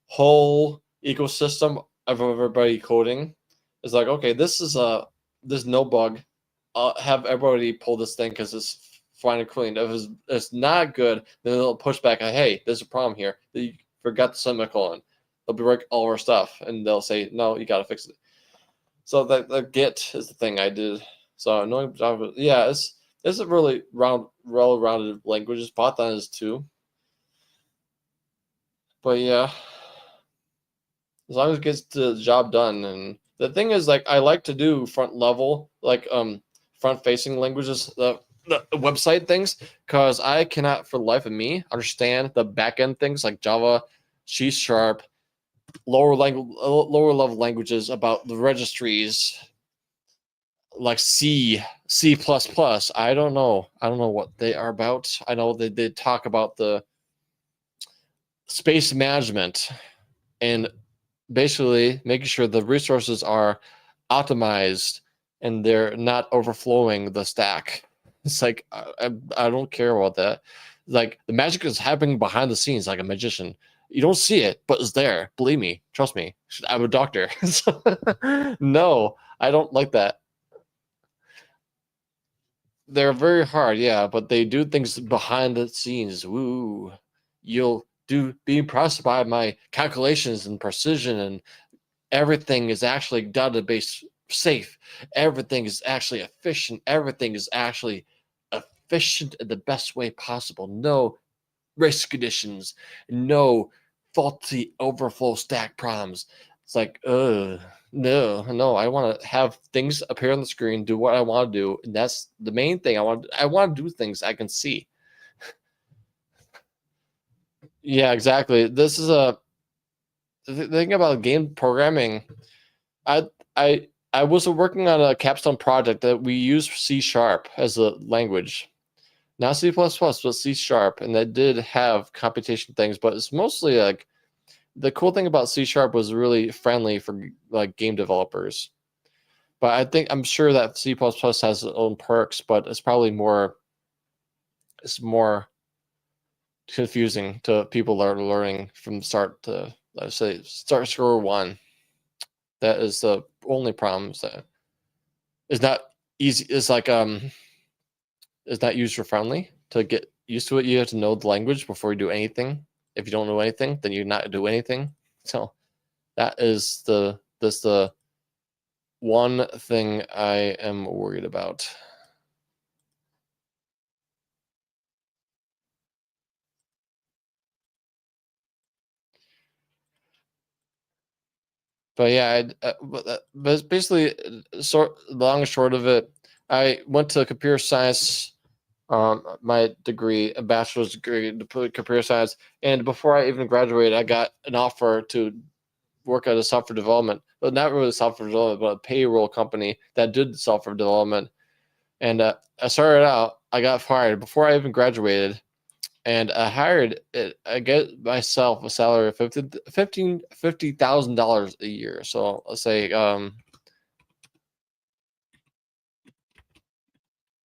whole ecosystem of everybody coding is like, okay, there's no bug. I'll have everybody pull this thing because it's fine and clean. If it's not good, then they'll push back. Hey, there's a problem here. You forgot the semicolon. They'll break all our stuff, and they'll say, no, you got to fix it. So the Git is the thing I did. So knowing Java, yeah, It's a really well-rounded language. Python is too. But yeah, as long as it gets the job done. And the thing is, like, I like to do front level, like front facing languages, the website things, because I cannot for the life of me understand the back end things like Java, C Sharp, lower level languages about the registries like C++. I don't know. I don't know what they are about. I know they did talk about the space management and basically making sure the resources are optimized and they're not overflowing the stack. It's like I don't care about that. Like the magic is happening behind the scenes like a magician. You don't see it, but it's there. Believe me, trust me. I'm a doctor. No, I don't like that. They're very hard, yeah, but they do things behind the scenes. Woo. You'll be impressed by my calculations and precision, and everything is actually database safe. Everything is actually efficient. Everything is actually efficient in the best way possible. No risk conditions, no faulty overflow stack problems. It's like, no, I want to have things appear on the screen, do what I want to do, and that's the main thing. I want to do things I can see. Yeah, exactly. This is the thing about game programming. I was working on a capstone project that we use C# as a language, not C++, but C#, and that did have computation things, but it's mostly like the cool thing about C# was really friendly for like game developers. But I'm sure that C++ has its own perks, but it's more confusing to people that are learning from start to, let's say, start score one. That is the only problem. Is that it's not easy. It's like it's not user friendly to get used to it. You have to know the language before you do anything. If you don't know anything, then you not do anything. So that is the one thing I am worried about. But yeah, but it's basically long and short of it. I went to computer science, my degree, a bachelor's degree, to put computer science, and before I even graduated, I got an offer to work at a software development, but not really software development, but a payroll company that did software development. And I started out, I got fired before I even graduated, and I get myself a salary of $50,000 a year. So let's say I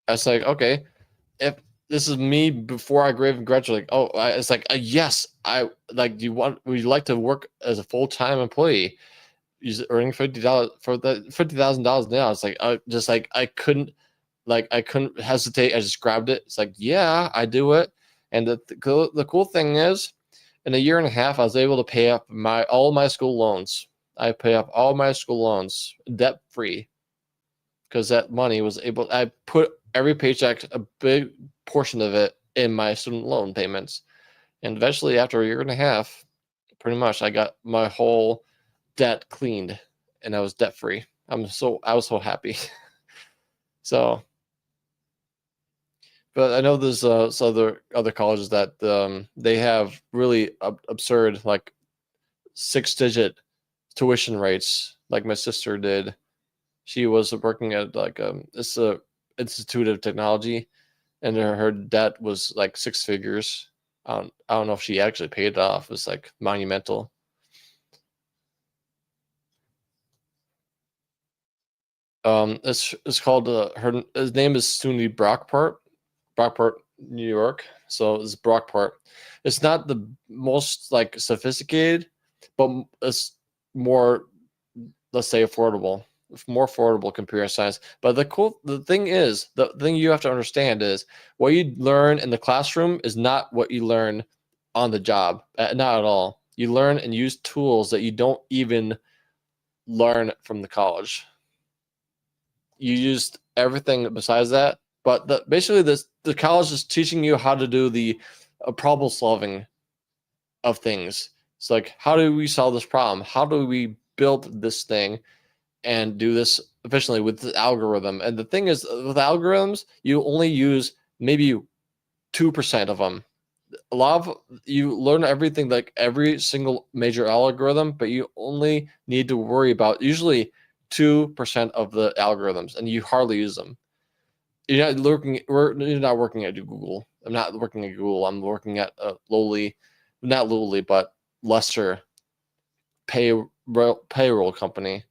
was like, okay, if this is me before I even graduate, it's like yes, I like. Would you like to work as a full-time employee? He's earning $50 for the $50,000 now. It's like just like I couldn't hesitate. I just grabbed it. It's like, yeah, I do it. And the cool thing is, in a year and a half, I was able to pay up all my school loans. I pay up all my school loans debt free because that money was able. I put every paycheck, a big portion of it, in my student loan payments, and eventually, after a year and a half, pretty much, I got my whole debt cleaned, and I was debt free. I was so happy. So. But I know there's some other colleges that they have really absurd, like 6-digit tuition rates, like my sister did. She was working at like this Institute of Technology, and her debt was like 6 figures. I don't know if she actually paid it off. It's like monumental. It's called his name is SUNY Brockport, New York. So it's Brockport. It's not the most like sophisticated, but it's more, let's say, affordable. More affordable computer science. But the thing you have to understand is what you learn in the classroom is not what you learn on the job. Not at all. You learn and use tools that you don't even learn from the college. You used everything besides that But basically, the college is teaching you how to do the problem solving of things. It's like, how do we solve this problem? How do we build this thing and do this efficiently with the algorithm? And the thing is, with algorithms, you only use maybe 2% of them. A lot of you learn everything, like every single major algorithm, but you only need to worry about usually 2% of the algorithms, and you hardly use them. You're not working at Google. I'm not working at Google. I'm working at a not lowly, but lesser payroll company.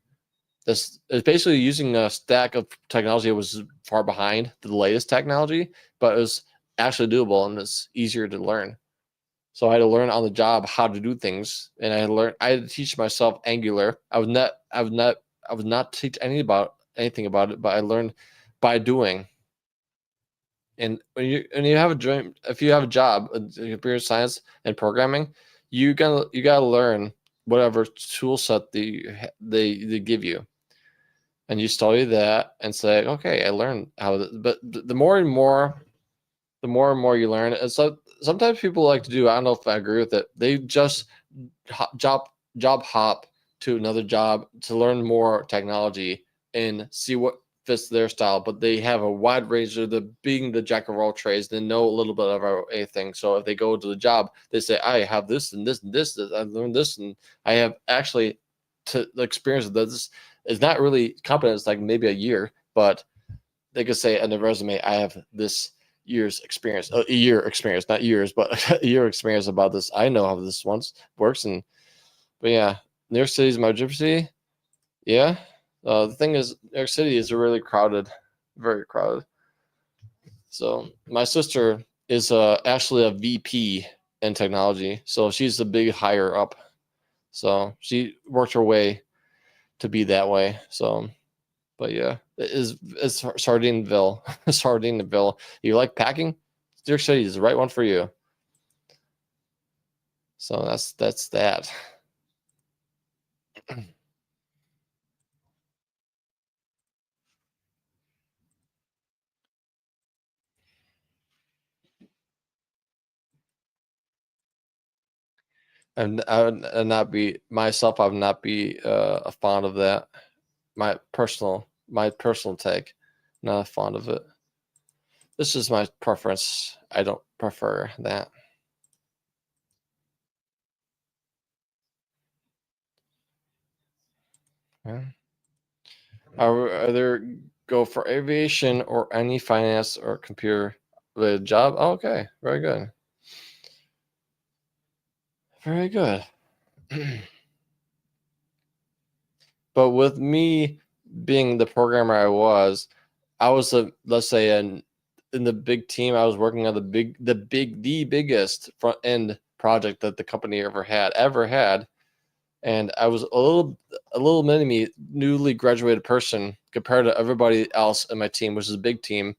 This is basically using a stack of technology that was far behind the latest technology, but it was actually doable and it's easier to learn. So I had to learn on the job how to do things, and I had to teach myself Angular. I would not teach anything about it, but I learned by doing. And when you have a dream, if you have a job in computer science and programming, you gotta learn whatever tool set they give you, and you study that and say, okay, I learned how. But the more and more you learn, and so sometimes people like to do. I don't know if I agree with it. They just job hop to another job to learn more technology and see what fits their style, but they have a wide range of being the jack of all trades. They know a little bit about anything. So if they go to the job, they say, I have this and this and this. I learned this, and I have actually the experience of this. It's not really competent. It's like maybe a year, but they could say on the resume, I have this year's experience, a year experience, not years, but a year experience about this. I know how this once works. But yeah, New York City is my dream city. Yeah. The thing is, New York City is really crowded, very crowded. So my sister is actually a VP in technology, so she's a big higher up. So she worked her way to be that way. So, but yeah, it's Sardineville, Sardineville. You like packing? New York City is the right one for you. So that's that. And I would not be myself. I would not be a fond of that. My personal take. Not fond of it. This is my preference. I don't prefer that. Yeah. Either go for aviation or any finance or computer related job. Oh, okay, very good. Very good. But with me being the programmer I was let's say in the big team. I was working on the biggest front end project that the company ever had, and I was a little mini newly graduated person compared to everybody else in my team, which is a big team.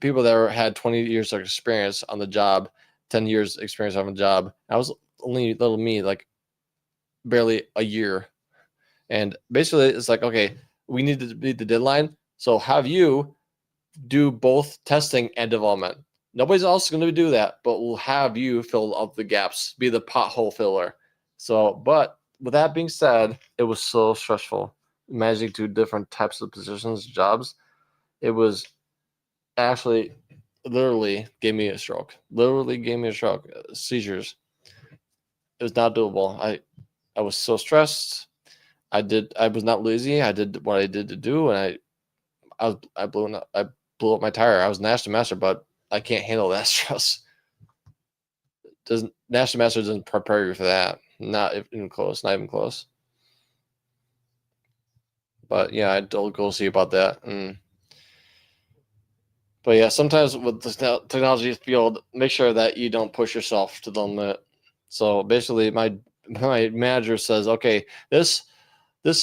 People that had 20 years of experience on the job, 10 years experience on the job. I was only little me, like barely a year. And basically, it's like, okay, we need to beat the deadline. So have you do both testing and development. Nobody's else going to do that, but we'll have you fill up the gaps, be the pothole filler. So, but with that being said, it was so stressful managing two different types of positions, jobs. It was actually literally gave me a stroke. Seizures. It was not doable. I was so stressed. I was not lazy. I did what I did to do, and I blew up my tire. I was National Master, but I can't handle that stress. National Master doesn't prepare you for that. Not even close. Not even close. But yeah, I'll go see about that. But yeah, sometimes with the technology field, make sure that you don't push yourself to the limit. So basically, my manager says, okay, this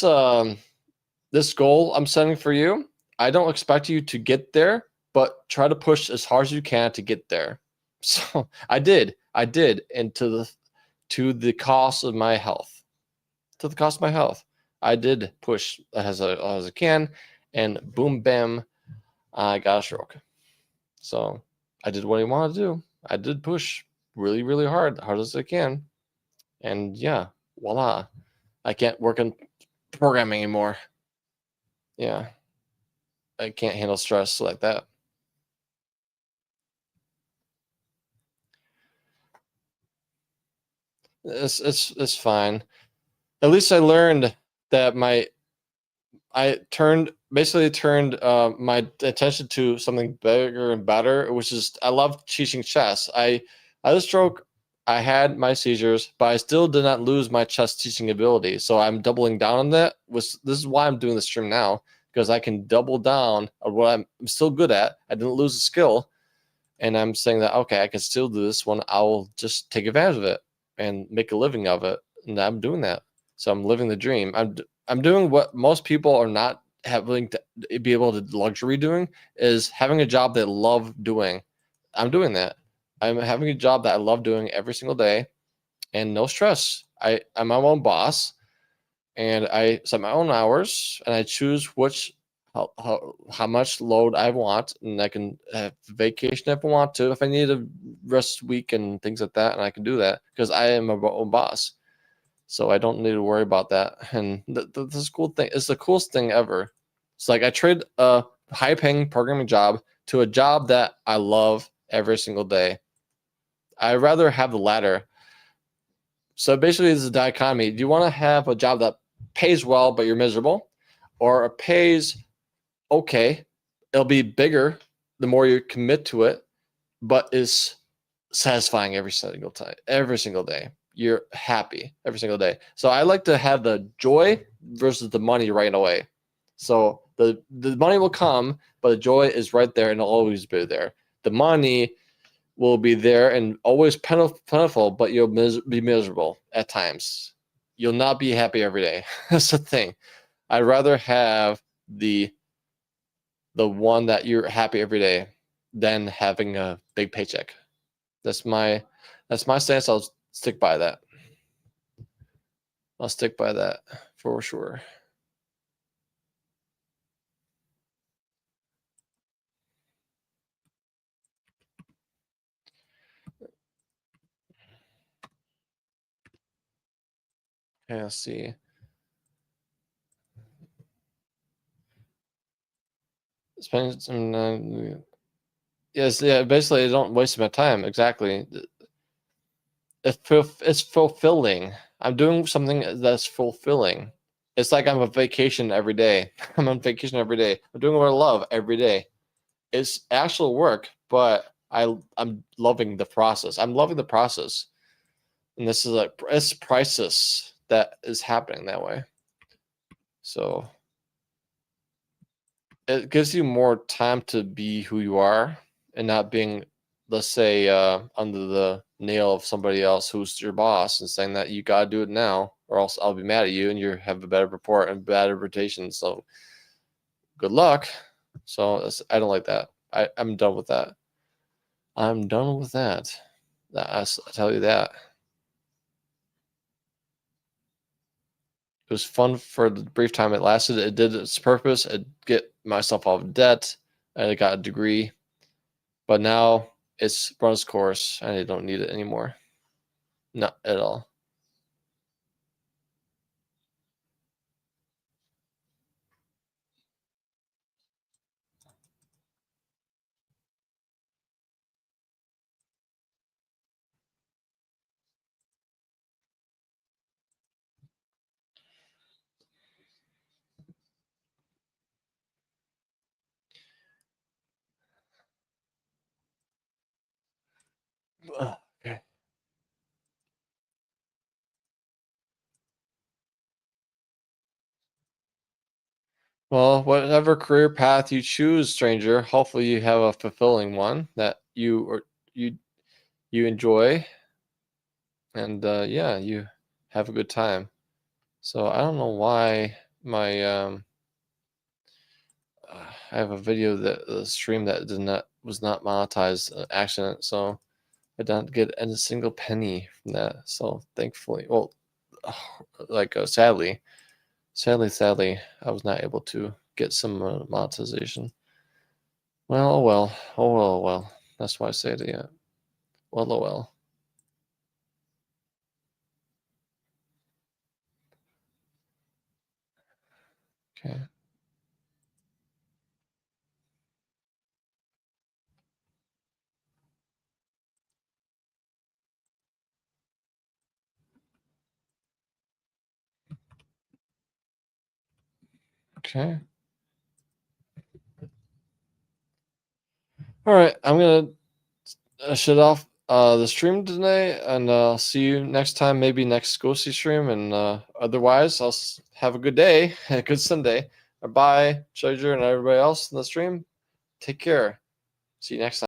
goal I'm setting for you, I don't expect you to get there, but try to push as hard as you can to get there. So I did, and to the cost of my health. I did push as I can, and boom, bam, I got a stroke. So I did what I wanted to do. I did push really, really hard, hard as I can. And yeah, voila. I can't work in programming anymore. Yeah. I can't handle stress like that. It's fine. At least I learned that I basically turned my attention to something bigger and better, which is I love teaching chess. I had a stroke, I had my seizures, but I still did not lose my chess teaching ability. So I'm doubling down on that. This is why I'm doing the stream now, because I can double down on what I'm still good at. I didn't lose the skill, and I'm saying that okay, I can still do this one. I'll just take advantage of it and make a living of it, and I'm doing that. So I'm living the dream. I'm doing what most people are not having to be able to luxury doing, is having a job they love doing. I'm doing that. I'm having a job that I love doing every single day, and no stress. I'm my own boss, and I set my own hours, and I choose how much load I want, and I can have vacation if I want to, if I need a rest week and things like that, and I can do that because I am my own boss. So I don't need to worry about that. And this cool thing, it's the coolest thing ever. It's like I trade a high-paying programming job to a job that I love every single day. I'd rather have the latter. So basically, it's a dichotomy. Do you want to have a job that pays well but you're miserable, or it pays okay, it'll be bigger the more you commit to it, but is satisfying every single time, every single day? You're happy every single day. So I like to have the joy versus the money right away. So the money will come, but the joy is right there and it'll always be there. The money will be there and always plentiful, but you'll be miserable at times. You'll not be happy every day. That's the thing. I'd rather have the one that you're happy every day than having a big paycheck. That's my stance. I'll stick by that. I'll stick by that for sure. Okay, let's see. Spend some yes, yeah, basically I don't waste my time. Exactly. It's fulfilling. I'm doing something that's fulfilling. It's like I'm on vacation every day. I'm on vacation every day. I'm doing what I love every day. It's actual work, but I'm loving the process. I'm loving the process. And this is like it's priceless that is happening that way. So it gives you more time to be who you are and not being, let's say, under the nail of somebody else who's your boss and saying that you gotta do it now, or else I'll be mad at you and you have a bad report and bad reputation. So good luck. So I don't like that. I'm done with that. I'm done with that. I tell you that. It was fun for the brief time it lasted. It did its purpose. It get myself out of debt. I got a degree, but now it's run its course, and I don't need it anymore. Not at all. Okay. Well, whatever career path you choose, stranger, hopefully you have a fulfilling one that you enjoy, and yeah, you have a good time. So I don't know why my I have a video that stream that was not monetized accident, so I didn't get a single penny from that. So thankfully, well, like sadly, I was not able to get some monetization. Well, oh well. Oh well, oh well. That's why I say it again. Well, oh well. Okay. Okay. All right. I'm gonna shut off the stream today, and I'll see you next time. Maybe next Ghosty stream, and otherwise, have a good day, a good Sunday. Bye, Treasure, and everybody else in the stream. Take care. See you next time.